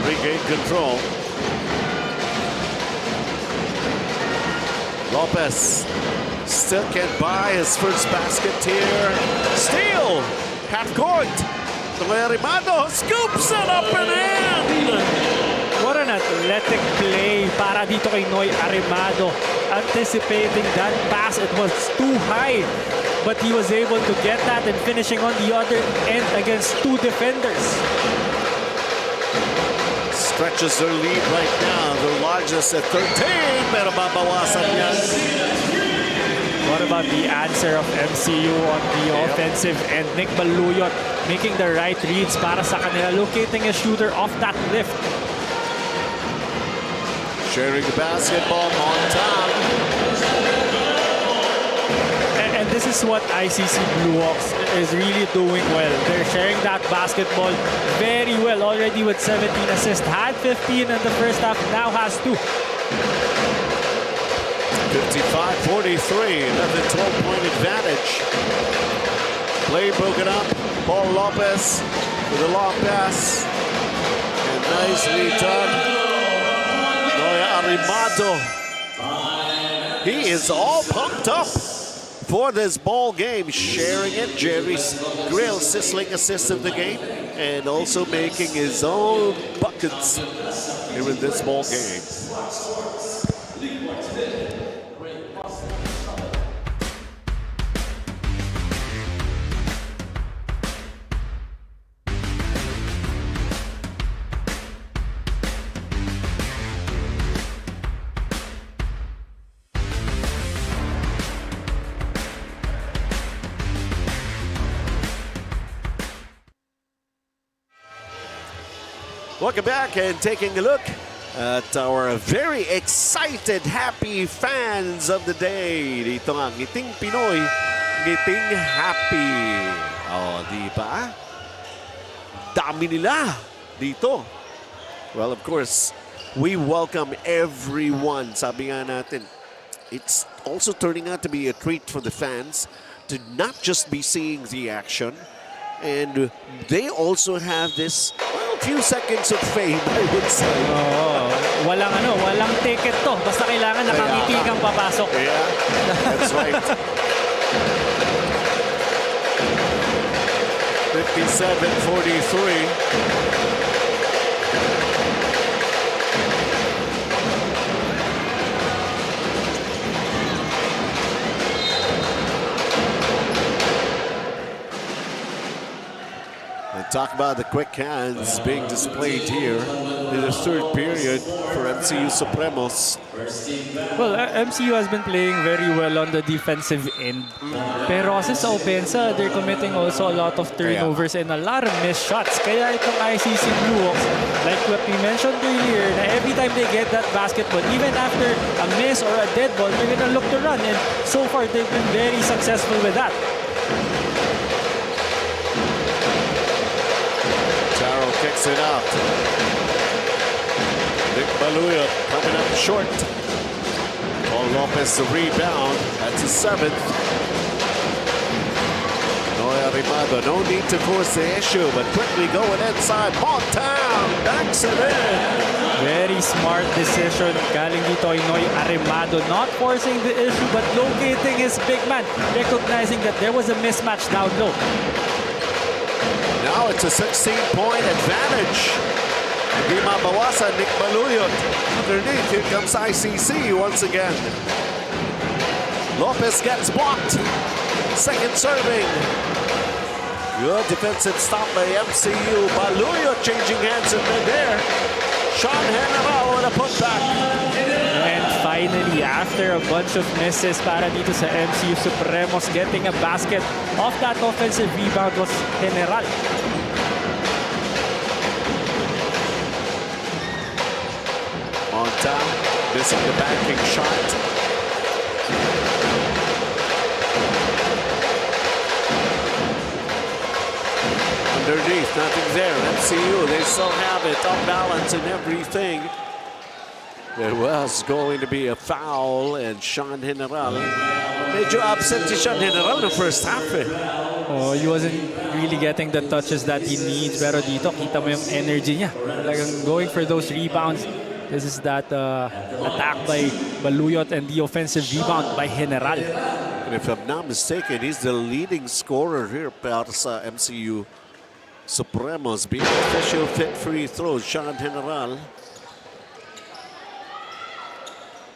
regain control. Lopez still can't buy his first basket here. Steal! Half court. Aremado scoops it up and in! What an athletic play para dito kay Noy Aremado. Anticipating that pass, it was too high. But he was able to get that and finishing on the other end against two defenders. Stretches their lead right now. Their largest at 13. Pero babawasan yan. What about the answer of MCU on the offensive end? Nick Baluyot making the right reads para sa kanila. Locating a shooter off that lift. Sharing the basketball on top. And this is what ICC Bluehawks is really doing well. They're sharing that basketball very well already with 17 assists. Had 15 in the first half, now has 2. 55-43, another 12-point advantage. Play broken up. Paul Lopez with a long pass. And nicely done. Noy Aremado. He is all pumped up for this ball game, sharing it. Jerry's Grill sizzling assist of the game and also making his own buckets here in this ball game. Welcome back and taking a look at our very excited, happy fans of the day. Dito nga, ngiting Pinoy, ngiting happy. Oh, di ba? Dami nila dito. Well, of course, we welcome everyone. Sabi nga natin, it's also turning out to be a treat for the fans to not just be seeing the action, and they also have this few seconds of fame, I would say. Walang ticket to. Basta kailangan nakangiti kang papasok. Yeah, that's right. 57-43. Talk about the quick hands being displayed here in the third period for MCU Supremos. Well, MCU has been playing very well on the defensive end. Pero kasi sa opensa, they're committing also a lot of turnovers and a lot of missed shots. Kaya itong ICC Bluehawks, like what we mentioned earlier, na every time they get that basketball, even after a miss or a dead ball, they're gonna look to run. And so far, they've been very successful with that. Kicks it out. Nick Baluya coming up short. Paul Lopez the rebound. That's his 7th. Noya Rimado, no need to force the issue, but quickly going inside. Montown banks it in. Very smart decision. Galing dito ay Noy Arimado, not forcing the issue, but locating his big man, recognizing that there was a mismatch down low. Now it's a 16-point advantage. Hindi mabawasan Nick Baluyot. Underneath, here comes ICC once again. Lopez gets blocked. Second serving. Good defensive stop by MCU. Baluyot changing hands in midair. Sean Henneral with a putback. And finally, after a bunch of misses para dito sa MCU Supremos, getting a basket off that offensive rebound was General. Montown missing the banking shot. Underneath, nothing there. MCU, they still have it off balance and everything. There was going to be a foul, and Sean General. Medyo absent si Sean General in the first half. Oh, he wasn't really getting the touches that he needs. Pero dito, kita mo yung energy niya. Talagang going for those rebounds. This is that attack by Baluyot and the offensive rebound by General. And if I'm not mistaken, he's the leading scorer here para sa MCU Supremos. Being official fit free throws, Sean General.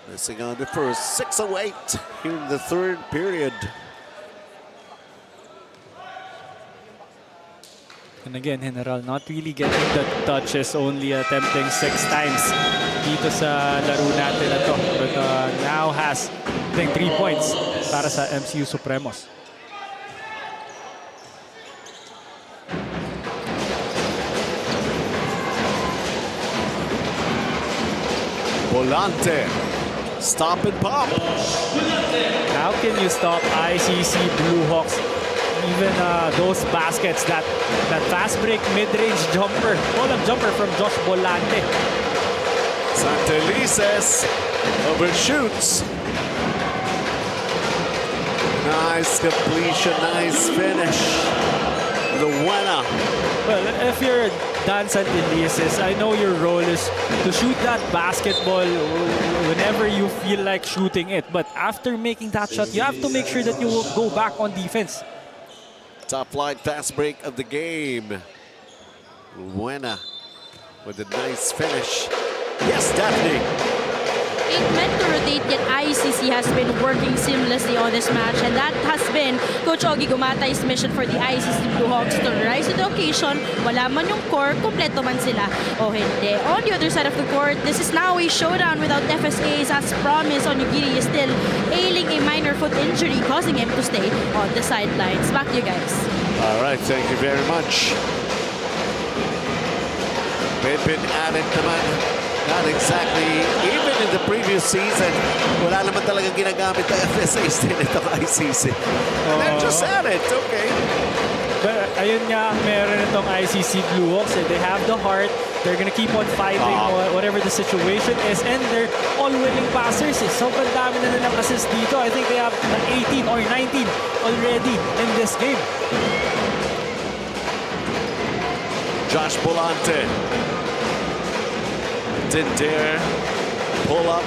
Missing on the first, 6 of 8 here in the third period. And again, General not really getting the touches, only attempting 6 times dito sa laro natin na to. But now has, I think, 3 points para sa MCU Supremos. Volante, stop and pop. How can you stop ICC Bluehawks? Even those baskets, that fast break mid-range jumper, pull-up jumper from Josh Volante. Santelices overshoots. Nice completion, nice finish. The winner. Well, if you're Dan Santelices, I know your role is to shoot that basketball whenever you feel like shooting it. But after making that shot, you have to make sure that you will go back on defense. Top line fast break of the game. Luena with a nice finish. Yes, Daphne. It meant to rotate, yet ICC has been working seamlessly on this match, and that has been Coach Ogie Gumatay's mission for the ICC Bluehawks to rise to the occasion. Wala man yung core, kompleto man sila o hindi. On the other side of the court, this is now a showdown without FSAs, as promised. Onigiri is still ailing a minor foot injury, causing him to stay on the sidelines. Back to you guys. All right, thank you very much. They've been at it naman. Not exactly, even in the previous season, wala naman talagang ginagamit ng FSAs din itong ICC. They're just at it, okay. But ayun nga, meron itong ICC Bluehawks. They have the heart. They're gonna keep on fighting whatever the situation is, and they're all willing passers. Sobrang dami na nilang assist dito. I think they have 18 or 19 already in this game. Josh Volante. Didn't dare pull up.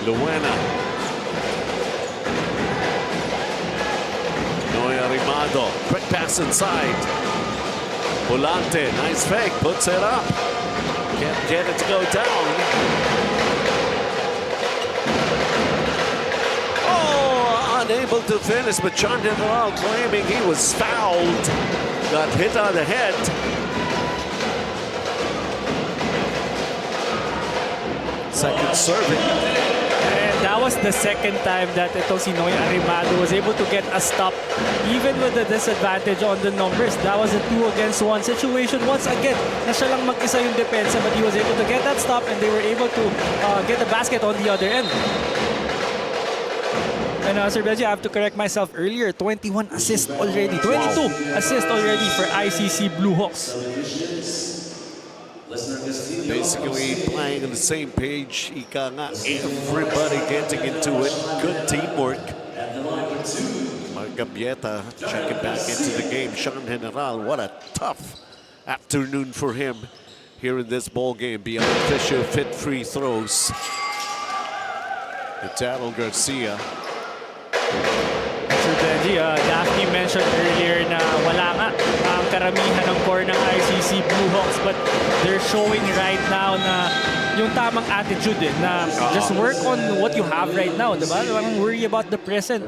Luena. Noya Rimado. Quick pass inside. Volante. Nice fake. Puts it up. Can't get it to go down. Oh, unable able to finish, but John General claiming he was fouled. Got hit on the head. Second serving. And that was the second time that itong si Noy Arimado was able to get a stop even with the disadvantage on the numbers. That was a 2 against 1 situation. Once again, na siya lang mag-isa yung depensa, but he was able to get that stop and they were able to get the basket on the other end. And Sir Benji, I have to correct myself earlier. 21 assists already. 22 assists already for ICC Bluehawks. Basically playing on the same page. Ika nga, everybody getting into it. Good teamwork. Margabieta checking back into the game. Sean General, what a tough afternoon for him here in this ball game. Beyond Fisher, fit free throws. Italo Garcia. Sir Benji, Daphne mentioned earlier na wala nga ang karamihan ng core ng ICC Bluehawks, but they're showing right now na yung tamang attitude na just work on what you have right now, diba? Don't worry about the present,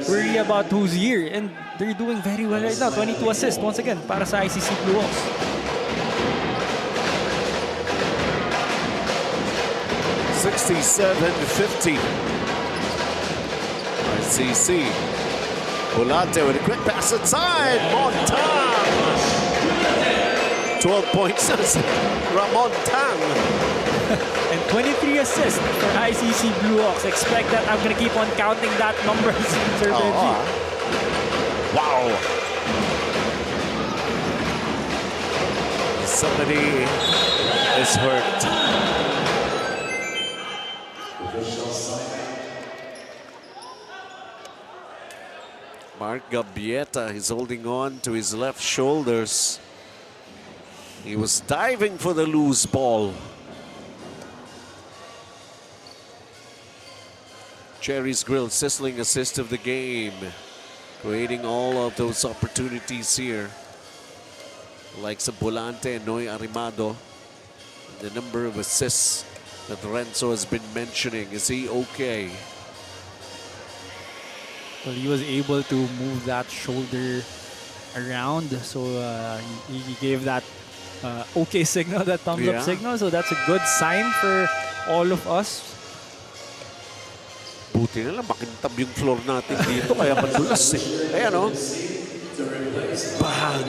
worry about who's here, and they're doing very well right now. 22 assists once again para sa ICC Bluehawks. $67-50. ICC. Volante with a quick pass inside. Montang. 12 points. Ramon Tang. And 23 assists for ICC Bluehawks. Expect that I'm going to keep on counting that number, Sir Benji. Wow. Somebody is hurt. Mark Gabieta is holding on to his left shoulders. He was diving for the loose ball. Cherry's Grill, sizzling assist of the game. Creating all of those opportunities here. Like Volante and Noy Arimado. The number of assists that Renzo has been mentioning. Is he okay? Well, he was able to move that shoulder around, so he gave that okay signal, that thumbs up signal. So that's a good sign for all of us. Buti na lang, makintab yung floor natin dito, kaya madulas eh. Ayan o. Bang!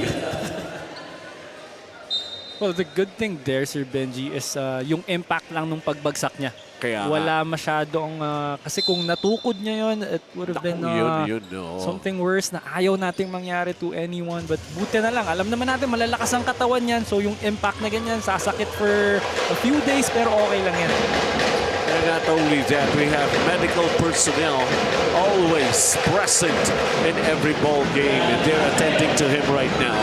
Well, the good thing there, Sir Benji, is yung impact lang nung pagbagsak niya. Kaya wala masyadong, kasi kung natukod niya yun, it would have been something worse na ayaw nating mangyari to anyone. But buti na lang, alam naman natin malalakas ang katawan yan. So yung impact na ganyan, sasakit for a few days, pero okay lang yan. And not only that, we have medical personnel always present in every ball game, and they're attending to him right now.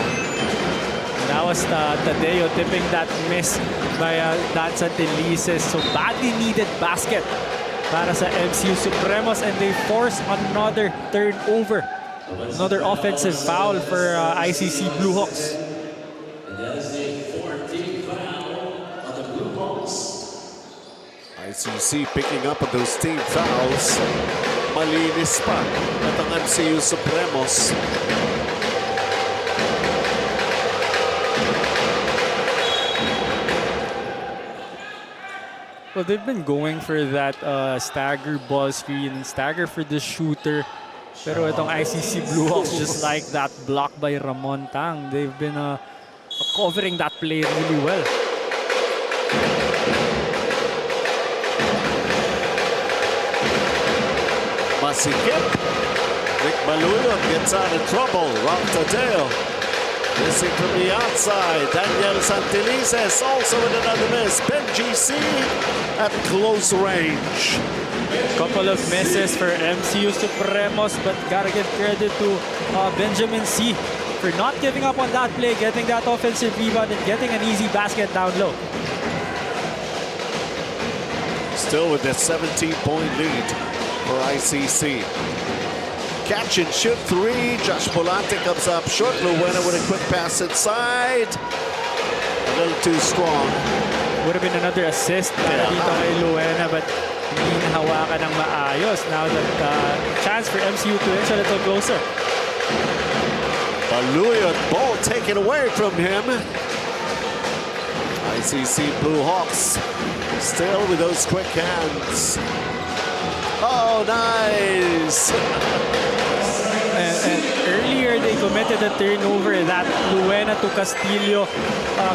That was Tadeo tipping that miss by Dan Santelices. So badly needed basket para sa MCU Supremos, and they force another turnover. Another offensive foul for ICC Bluehawks. ICC picking up on those team fouls. Malinis pa at ang MCU Supremos. Well, they've been going for that stagger ball screen, stagger for the shooter. Pero itong ICC Bluehawks, just like that block by Ramon Tang, they've been covering that play really well. Masikip. Nick Malulot gets out of trouble. Ralph Tadeo. Missing from the outside. Daniel Santelices also with another miss. Benji C at close range. Couple of misses for MCU Supremos, but gotta give credit to Benjamin C for not giving up on that play, getting that offensive rebound and getting an easy basket down low. Still with a 17-point lead for ICC. Catch and shoot three. Josh Volante comes up short. Luena with a quick pass inside. A little too strong. Would have been another assist para dito kay Luena, but hindi nahawakan ng maayos. Now that chance for MCU to inch a little closer. Baluyot, ball taken away from him. ICC Bluehawks still with those quick hands. Oh, nice! And earlier they committed a turnover, that Luena to Castillo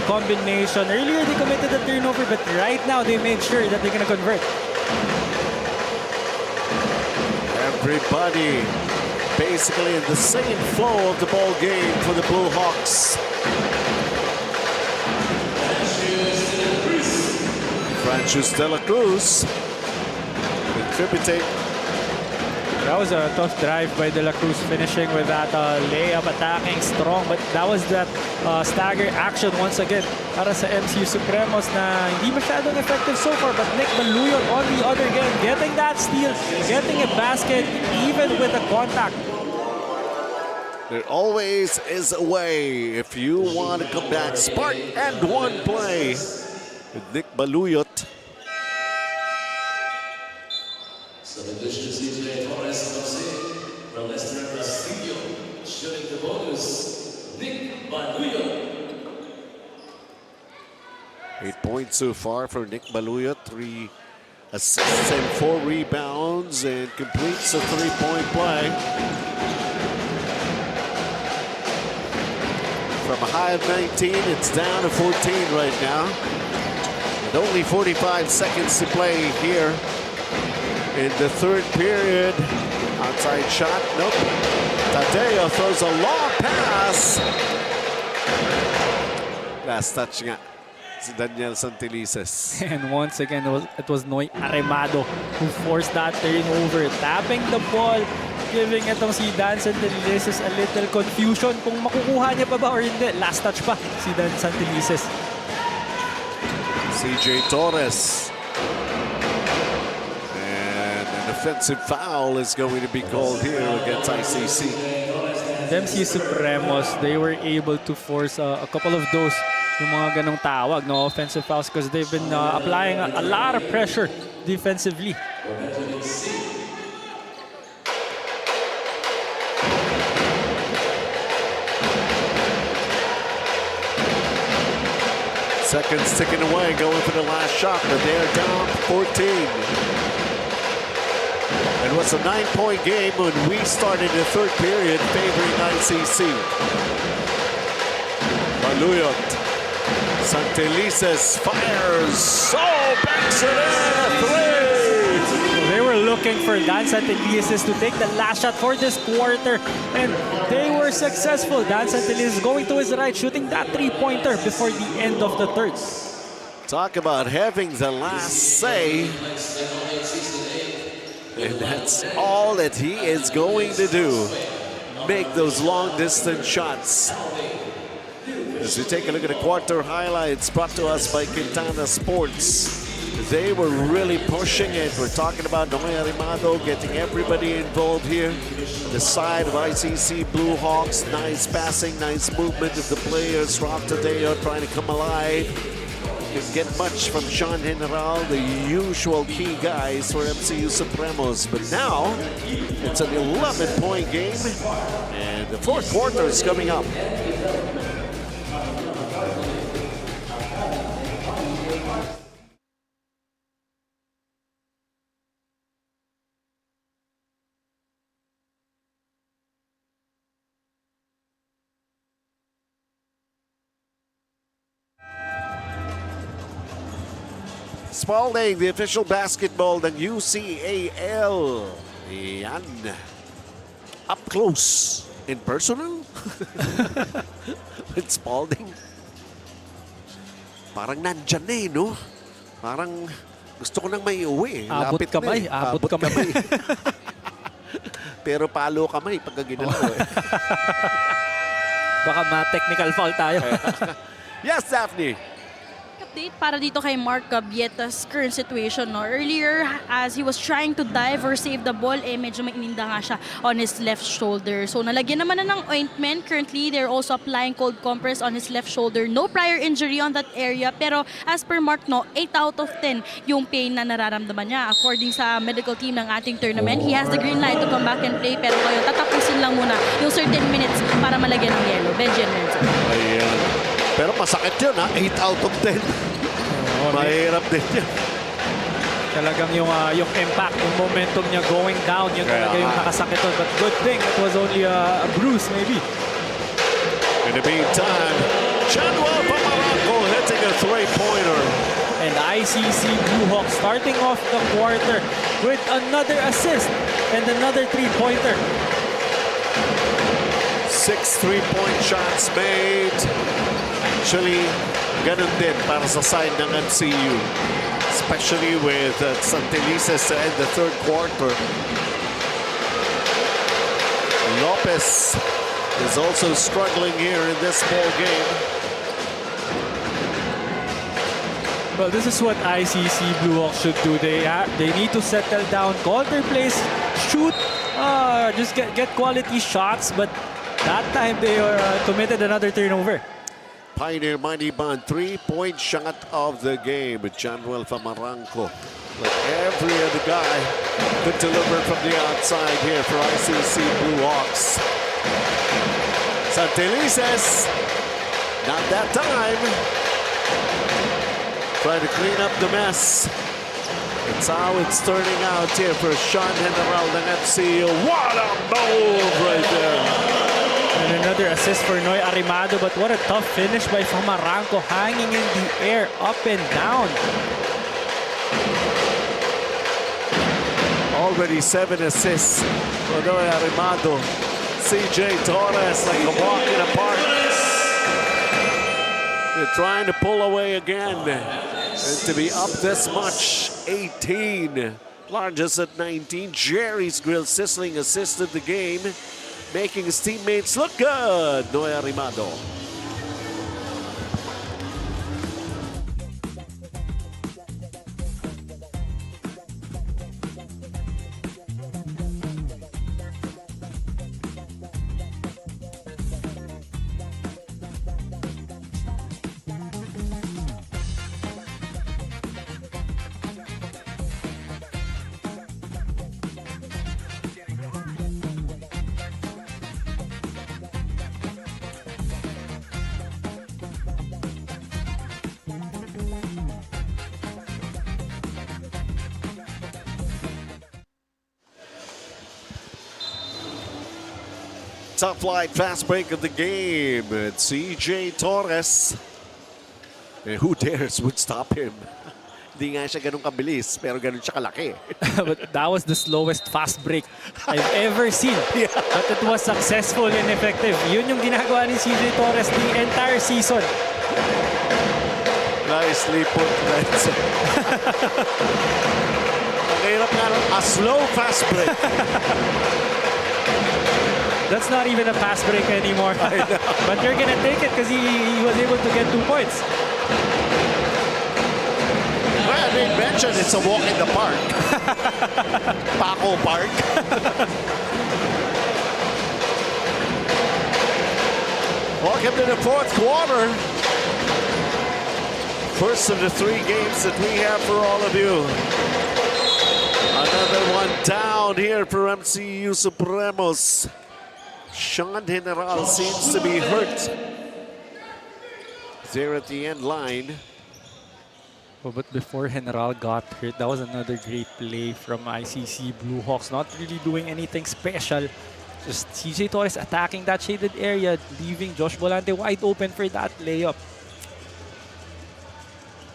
combination. Earlier they committed a turnover, but right now they made sure that they're going to convert. Everybody basically in the same flow of the ball game for the Bluehawks. Francis de la Cruz contributing. That was a tough drive by De La Cruz, finishing with that layup, attacking strong. But that was that stagger action once again para sa MCU Supremos na hindi masyadong effective so far. But Nick Baluyot on the other game, getting that steal, getting a basket, even with the contact. There always is a way if you want to come back. Spark and one play with Nick Baluyot. Substitution CJ Torres from Lester Castillo, shooting the bonus, Nick Baluyot. 8 points so far for Nick Baluyot. 3 assists and 4 rebounds, and completes a three-point play. From a high of 19, it's down to 14 right now. And only 45 seconds to play here in the third period. Outside shot, nope. Tadeo throws a long pass. Last touch nga si Daniel Santelices. And once again, it was Noy Aremado who forced that turnover, tapping the ball, giving itong si Dan Santelices a little confusion kung makukuha niya pa ba or hindi. Last touch pa si Dan Santelices. CJ Torres. Offensive foul is going to be called here against ICC. The MCU Supremos, they were able to force a couple of those, yung mga ganong tawag, no, offensive fouls, because they've been applying a lot of pressure defensively. Seconds ticking away, going for the last shot, but they're down 14. It was a 9-point game when we started the third period, favoring ICC. Baluyot. Santelices fires. Oh, banks it in. Three. They were looking for Dan Santelices to take the last shot for this quarter, and they were successful. Dan Santelices going to his right, shooting that three-pointer before the end of the third. Talk about having the last say. And that's all that he is going to do. Make those long-distance shots. As we take a look at the quarter highlights brought to us by Quintana Sports. They were really pushing it. We're talking about Noy Aremado getting everybody involved here. The side of ICC Bluehawks. Nice passing, nice movement of the players. Rob Tadeo trying to come alive. Didn't get much from Sean General, the usual key guys for MCU Supremos. But now, it's an 11-point game, and the fourth quarter is coming up. Spalding, the official basketball ng UCAL. Yan. Up close and personal. With Spalding. Parang nandyan na no? Parang gusto ko nang may uwi. Abot kamay, abot kamay. Pero palo kamay pagka ginalaw Baka ma-technical foul tayo. Yes, Daphne. update para dito kay Mark Gabieta's current situation. No? Earlier, as he was trying to dive or save the ball, medyo may ininda nga siya on his left shoulder. So nalagyan naman na ng ointment. Currently, they're also applying cold compress on his left shoulder. No prior injury on that area. Pero as per Mark, 8 out of 10 yung pain na nararamdaman niya. According sa medical team ng ating tournament, he has the green light to come back and play. Pero ngayon, tatapusin lang muna yung certain minutes para malagyan ng yellow. Benji and Renzo. Ayan. Pero masakit yun, 8 out of 10. Mahirap din yan. Talagang yung impact, yung momentum niya going down, yun talaga yung nakasakit doon. But good thing, it was only a bruise maybe. In the meantime, Januel Pamaranco hitting a three-pointer. And ICC Bluehawks starting off the quarter with another assist and another three-pointer. 6 3-point shots made. Actually, ganun din para sa side ng MCU. Especially with Santelices to end the third quarter. Lopez is also struggling here in this ball game. Well, this is what ICC Bluehawks should do. They need to settle down, call their plays, shoot, just get quality shots. But that time they committed another turnover. Pioneer Money Bond, 3-point shot of the game. Januel Pamaranco, like every other guy, could deliver from the outside here for ICC Bluehawks. Santelices, not that time. Trying to clean up the mess. It's how it's turning out here for Sean General ng MCU. What a move right there. And another assist for Noy Arimado, but what a tough finish by Pamaranco, hanging in the air, up and down. Already 7 assists for Noy Arimado. CJ Torres like a walk in the park. They're trying to pull away again. And to be up this much, 18. Largest at 19. Jerry's Grill sizzling assisted the game, making his teammates look good. Noy Arimado. Top flight fast break of the game. It's CJ Torres. And who dares would stop him? Hindi nga siya ganun kabilis, pero ganun siya kalaki. But that was the slowest fast break I've ever seen. Yeah. But it was successful and effective. Yun yung ginagawa ni CJ Torres the entire season. Nicely put, Renzo. Ang hirap nga lang, a slow fast break. That's not even a fast break anymore. But you're gonna take it because he was able to get 2 points. Well, I mean, mentioned it's a walk in the park. Paco Park. Welcome to the fourth quarter. First of the 3 games that we have for all of you. Another one down here for MCU Supremos. Sean General seems to be hurt there at the end line. Oh, but before General got hurt, that was another great play from ICC Bluehawks. Not really doing anything special. Just CJ Torres attacking that shaded area, leaving Josh Volante wide open for that layup.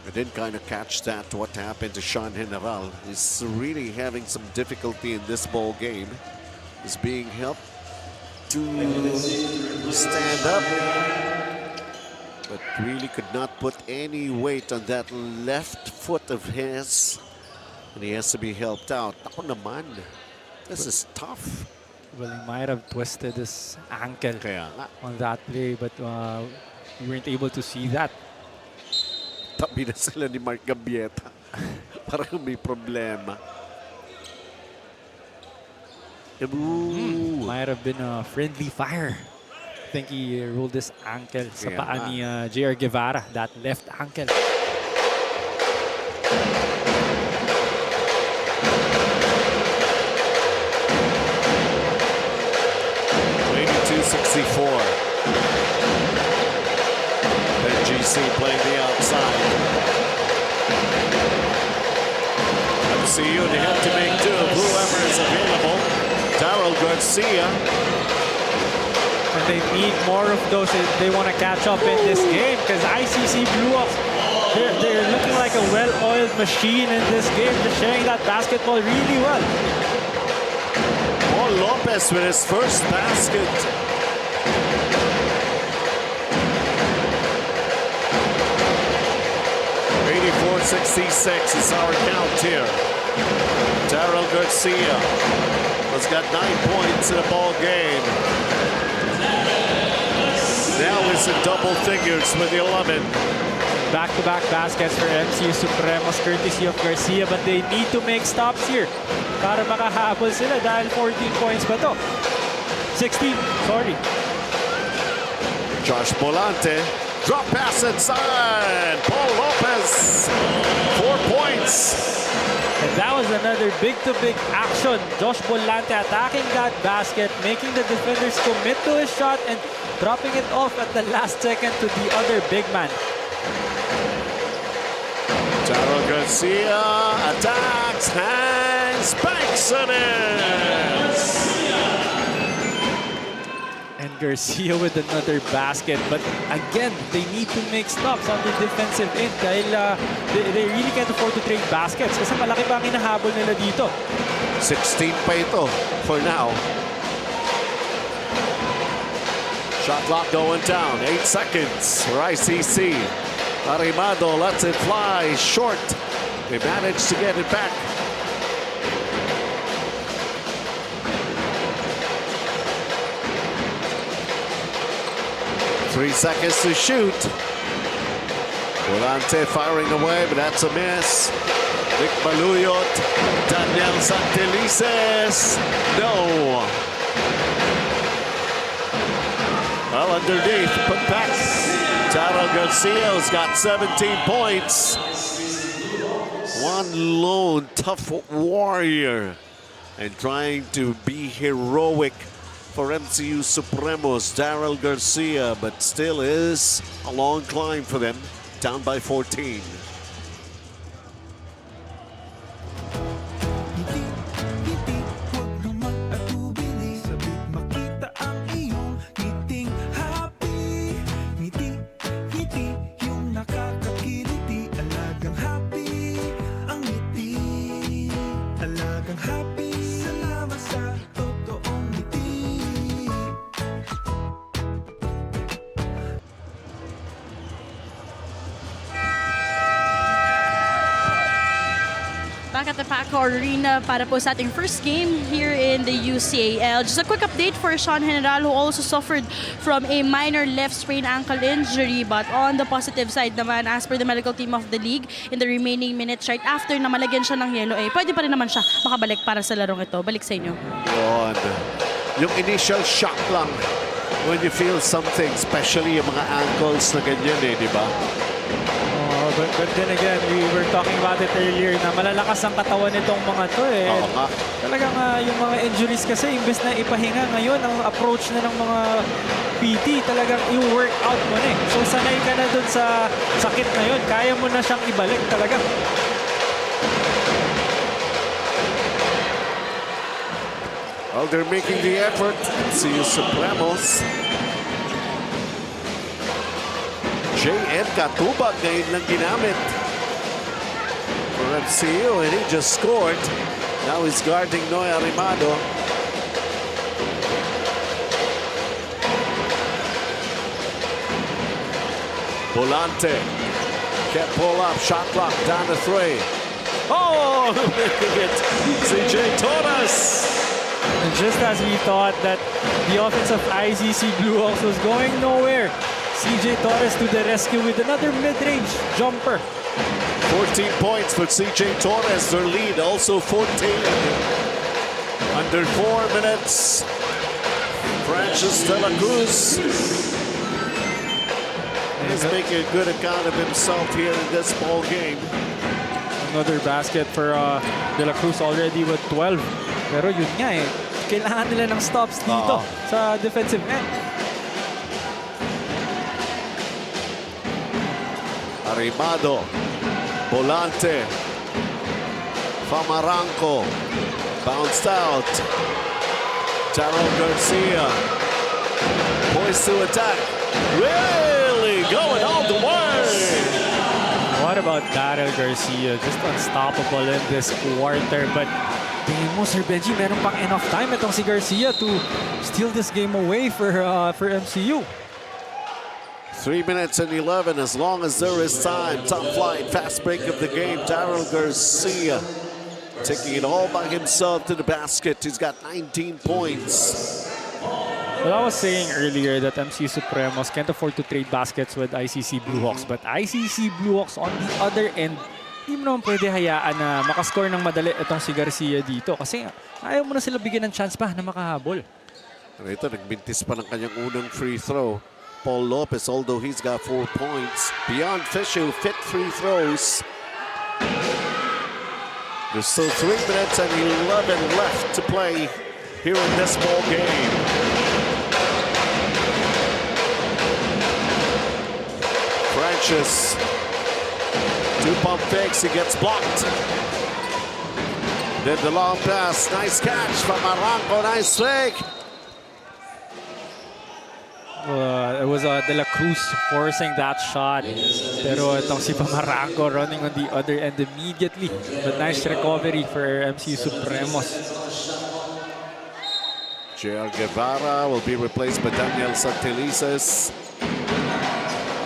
I didn't kind of catch that, what happened to Sean General. He's really having some difficulty in this ball game. He's being helped to stand up, but really could not put any weight on that left foot of his, and he has to be helped out. Ako naman, this is tough. Well, he might have twisted his ankle Kaya nga. on that play, but we weren't able to see that. Katabi na sila ni Mark Gabieta. Parang may problema. Might have been a friendly fire. I think he rolled his ankle sa paa ni JR Guevara, that left ankle. 82-64. Then GC playing the outside. MCU, they have to make do of whoever is available. Daryl Garcia. And they need more of those if they want to catch up in this game, because ICC Bluehawks, they're looking like a well-oiled machine in this game. They're sharing that basketball really well. Paul Lopez with his first basket. .66 is our count here. Daryl Garcia has got 9 points in a ball game. Now it's in double figures with the 11. Back-to-back baskets for MCU Supremos courtesy of Garcia, but they need to make stops here para makahabol sila dahil 14 points pa to. 16, sorry. Josh Bolante, drop pass inside. Paul Lopez, 4 points. And that was another big-to-big action. Josh Bolante attacking that basket, making the defenders commit to his shot and dropping it off at the last second to the other big man. Daryl Garcia attacks, hands, banks it in. And Garcia with another basket. But again, they need to make stops on the defensive end dahil they really can't afford to trade baskets kasi malaki pa ang hinahabol nila dito. 16 pa ito for now. Shot clock going down. 8 seconds for ICC. Arimado lets it fly short. They managed to get it back. Three seconds to shoot. Volante firing away, but that's a miss. Nick Baluyot, Daniel Santelices. No. Well, underneath, put back. Daryl Garcia's got 17 points. One lone tough warrior and trying to be heroic for MCU Supremos, Daryl Garcia, but still is a long climb for them, down by 14. Back at the Paco Arena para po sa ating first game here in the UCAL. Just a quick update for Sean General, who also suffered from a minor left sprained ankle injury. But on the positive side naman, as per the medical team of the league, in the remaining minutes right after na malagyan siya ng yellow, pwede pa rin naman siya makabalik para sa larong ito. Balik sa inyo. Yun. Yung initial shock lang when you feel something, especially yung mga ankles na ganyan di ba? But then again, we were talking about it earlier na malalakas ang katawan nitong mga to Oo nga. Talagang yung mga injuries kasi, imbes na ipahinga ngayon, ang approach na ng mga PT, talagang i-work out mo na So sanay ka na dun sa sakit na yun, kaya mo na siyang ibalik talaga. Well, they're making the effort. MCU Supremos. JM Katubag ngayon lang ginamit for MCU, and he just scored. Now he's guarding Noy Arimado. Volante can't pull up. Shot clock down to 3. Oh, making it CJ Torres. And just as we thought that the offense of ICC Bluehawks was going nowhere, CJ Torres to the rescue with another mid-range jumper. 14 points for CJ Torres, their lead, also 14. Under 4 minutes, Francis De La Cruz is making a good account of himself here in this ball game. Another basket for De La Cruz already with 12. Pero yun nga eh, kailangan nila ng stops dito sa defensive end. Arimado, Volante, Famaranco, bounced out. Daryl Garcia, poised to attack, really going all the way. What about Daryl Garcia? Just unstoppable in this quarter. But tingin mo, Sir Benji, meron pang enough time itong si Garcia to steal this game away for MCU. 3 minutes and 11 as long as there is time. Top flight, fast break of the game. Daryl Garcia taking it all by himself to the basket. He's got 19 points. Well, I was saying earlier that MCU Supremos can't afford to trade baskets with ICC Bluehawks. But ICC Bluehawks on the other end, hindi mo naman pwede hayaan na makascore ng madali itong si Garcia dito. Kasi ayaw mo na sila bigyan ng chance pa na makahabol. Ito, nagbintis pa ng kanyang unang free throw. Paul Lopez, although he's got 4 points. Beyond Fisher, fit free throws. There's still 3 minutes and 11 left to play here in this ball game. Francis, 2 pump fakes, he gets blocked. Then the long pass, nice catch from Aranco, nice fake. It was De La Cruz forcing that shot. Pero itong si Pamaranco running on the other end immediately. But nice recovery for MCU Supremos. JR Guevara will be replaced by Daniel Santelices.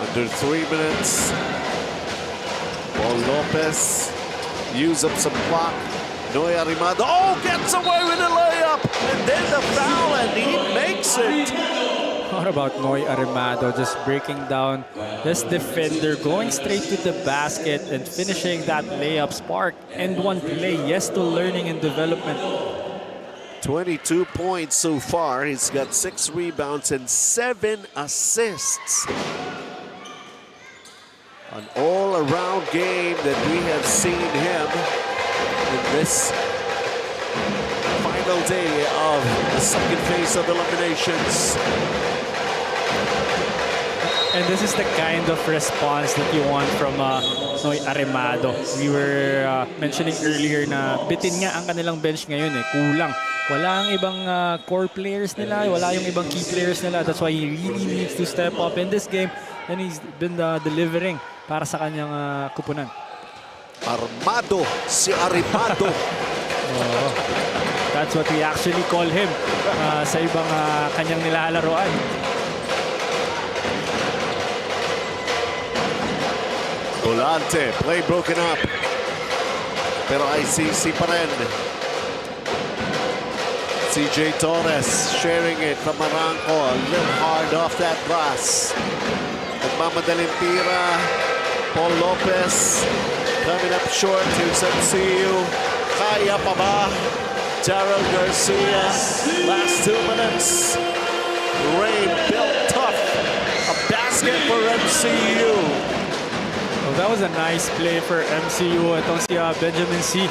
Under 3 minutes. Paul Lopez use up some clock. Noy Arimado, gets away with a layup. And then the foul, and he makes it. What about Noy Arimado just breaking down this defender, going straight to the basket and finishing that layup spark. And one play, yes to learning and development. 22 points so far. He's got 6 rebounds and 7 assists. An all-around game that we have seen him in this final day of the second phase of eliminations. And this is the kind of response that you want from Noy Arimado. We were mentioning earlier na bitin nga ang kanilang bench ngayon eh. Kulang. Wala ang ibang core players nila. Wala yung ibang key players nila. That's why he really needs to step up in this game. And he's been delivering para sa kanyang kupunan. Armado, si Arimado. That's what we actually call him sa ibang kanyang nilalaroan. Volante, play broken up. Pero ICC pa rin. CJ Torres sharing it from Aranco. A little hard off that glass. Nagmamadaling tira. Paul Lopez coming up short. Here's MCU. Kaya pa ba? Daryl Garcia. Last 2 minutes. Rain built tough. A basket for MCU. Well, that was a nice play for MCU. Itong si Benjamin C.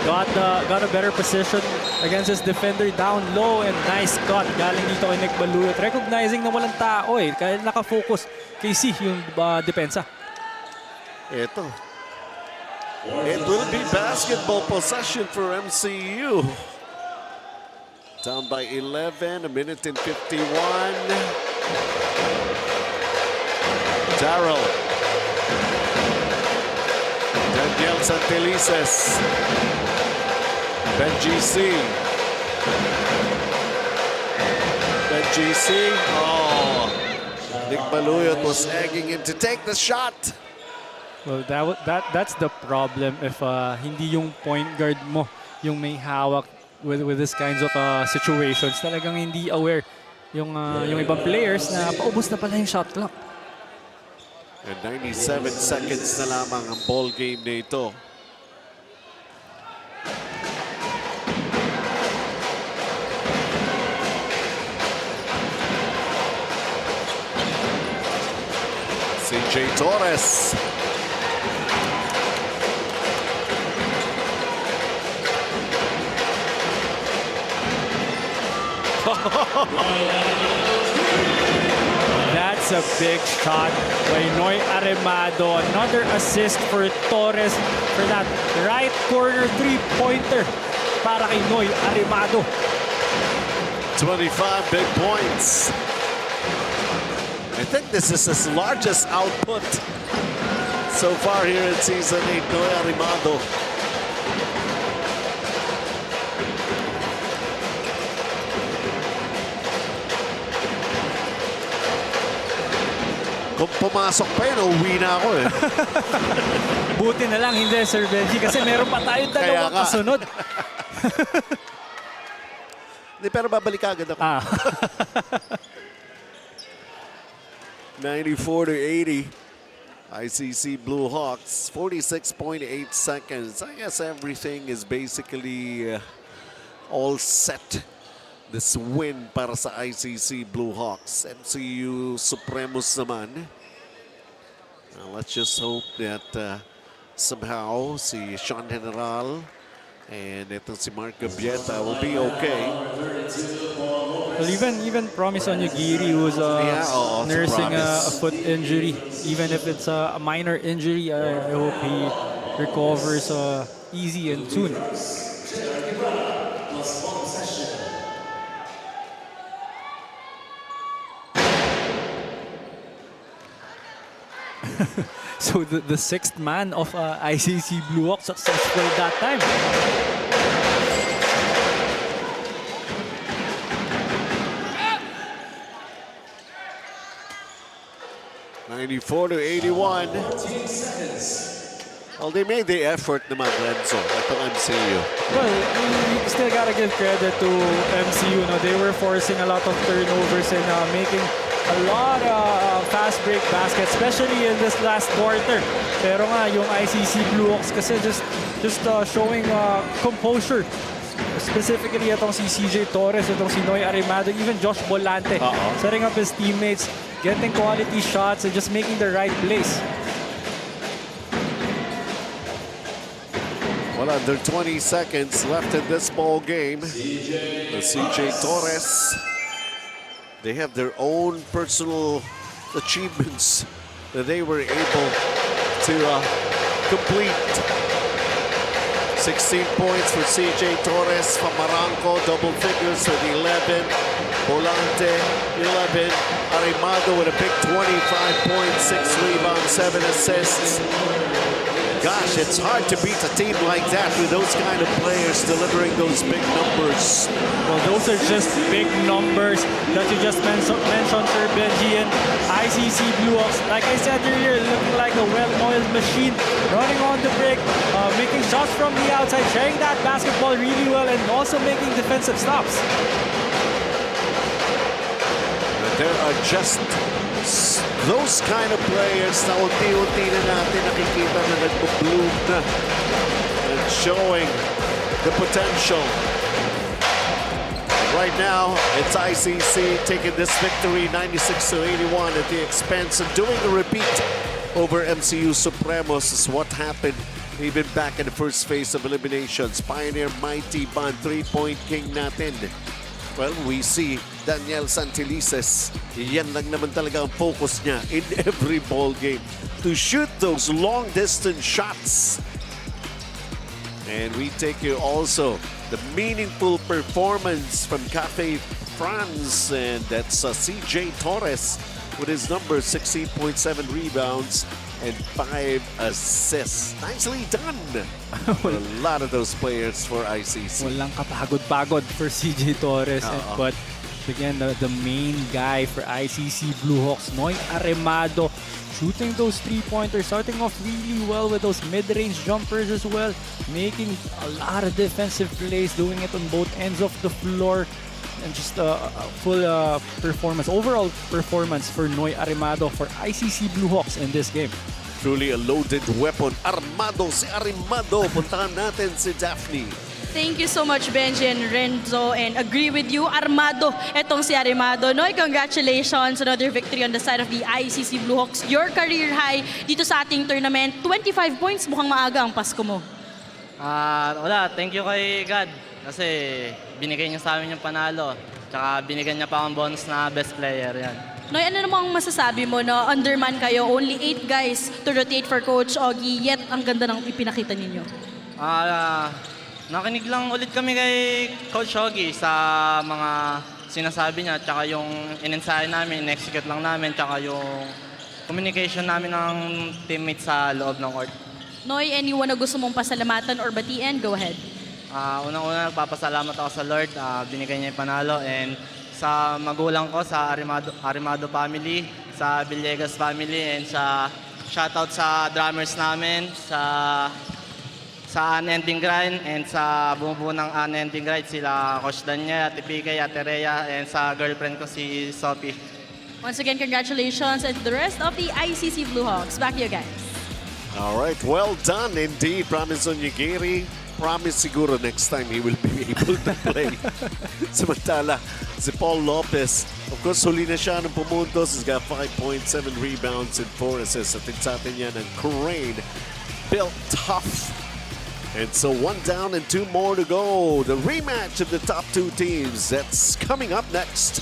Got a better position against his defender down low and nice cut. Galing dito kay Nick Baluyot. Recognizing na walang tao eh. Kaya nakafocus kay C yung depensa. Ito. It will be basketball possession for MCU. Down by 11, a minute and 51. Daryl. Daniel Santelices. Benji C. Benji C. Nick Baluyot was egging him to take the shot. Well, that's the problem if hindi yung point guard mo yung may hawak with this kinds of situations. Talagang hindi aware yung ibang players na paubos na pala yung shot clock. And 97 seconds na lamang ang ball game na ito. CJ Torres. That's a big shot by Noy Aremado. Another assist for Torres for that right corner three-pointer para kay Noy Aremado. 25 big points. I think this is his largest output so far here in Season 8, Noy Aremado. Kung pumasok pa yun, uwi na ako eh. Buti na lang hindi, Sir Benji, kasi meron pa tayong dalawang kasunod. Hindi, pero babalik agad ako. 94-80. ICC Bluehawks, 46.8 seconds. I guess everything is basically all set. This win para sa ICC Bluehawks. MCU Supremos naman. Let's just hope that somehow si Sean General and itong si Mark Gabieta will be okay. Well, even Promise Onyegiri, who's nursing a foot injury, even if it's a minor injury, I hope he recovers easy and soon. So the sixth man of ICC Bluehawks successful that time. 94-81. Well, they made the effort naman, Renzo, at the MCU. Well, you still gotta give credit to MCU. No? They were forcing a lot of turnovers and making a lot of fast break baskets, especially in this last quarter. Pero nga, yung ICC Bluehawks kasi just showing composure. Specifically, itong si CJ Torres, itong si Noy Aremado, even Josh Bolante, setting up his teammates, getting quality shots, and just making the right plays. Well, under 20 seconds left in this ball game. The CJ Torres, they have their own personal achievements that they were able to complete. 16 points for CJ Torres from Maranco, double figures with 11. Bolante, 11. Aremado with a big 25 points, 6 rebounds, 7 assists. Gosh, it's hard to beat a team like that with those kind of players delivering those big numbers. Well, those are just big numbers that you just mentioned, Sir Benji, and ICC Bluehawks. Like I said earlier, looking like a well-oiled machine, running on the break, making shots from the outside, sharing that basketball really well, and also making defensive stops. There are just those kind of players na unti-unti na natin nakikita na nagbo-bloom na and showing the potential. Right now, it's ICC taking this victory 96-81 at the expense of doing a repeat over MCU Supremos is what happened even back in the first phase of eliminations. Pioneer Mighty Band, 3-point king natin. Well, we see Daniel Santelices. Yan lang naman talaga ang focus niya in every ball game to shoot those long-distance shots. And we take you also the meaningful performance from Cafe France, and that's CJ Torres with his number 16.7 rebounds and 5 assists. Nicely done for a lot of those players for ICC. Walang kapagod-pagod for CJ Torres. But again, the main guy for ICC Bluehawks, Noy Aremado, shooting those three-pointers, starting off really well with those mid-range jumpers as well, making a lot of defensive plays, doing it on both ends of the floor. and just a full performance, overall performance for Noy Arimado for ICC Bluehawks in this game. Truly a loaded weapon. Armado, si Arimado. Puntahan natin si Daphne. Thank you so much, Benji and Renzo, and agree with you, Armado. Etong si Arimado. Noy, congratulations. Another victory on the side of the ICC Bluehawks. Your career high dito sa ating tournament. 25 points. Mukhang maaga ang Pasko mo. Wala, thank you kay God. Kasi binigay niya sa amin yung panalo. Tsaka binigyan niya pa akong bonus na best player. Yan. Noy, ano namang masasabi mo na underman kayo? Only 8 guys to rotate for Coach Ogie, yet ang ganda ng ipinakita ninyo. Nakinig lang ulit kami kay Coach Ogie sa mga sinasabi niya, tsaka yung in-ensayo namin, in-execute lang namin, tsaka yung communication namin ng teammates sa loob ng court. Noy, anyone na gusto mong pasalamatan or batiin? Go ahead. Unang-una, nagpapasalamat ako sa Lord, binigay niya yung panalo, and sa magulang ko, sa Arimado family, sa Villegas family, and sa shoutout sa drummers namin, sa Unending Grind, and sa bumubuo ng Unending Grind, sila Coach Daniel, Ate Pike, Ate Rhea, and sa girlfriend ko si Sophie. Once again, congratulations and the rest of the ICC Bluehawks. Back to you guys. All right, well done indeed, Promise Onyegiri. Promise siguro next time he will be able to play. Samantala, si Paul Lopez, of course, huli na siya ng pumuntos. He's got 5.7 rebounds and 4 assists. Atin sa atin yan ng Crane. Built tough. And so 1 down and 2 more to go. The rematch of the top 2 teams. That's coming up next.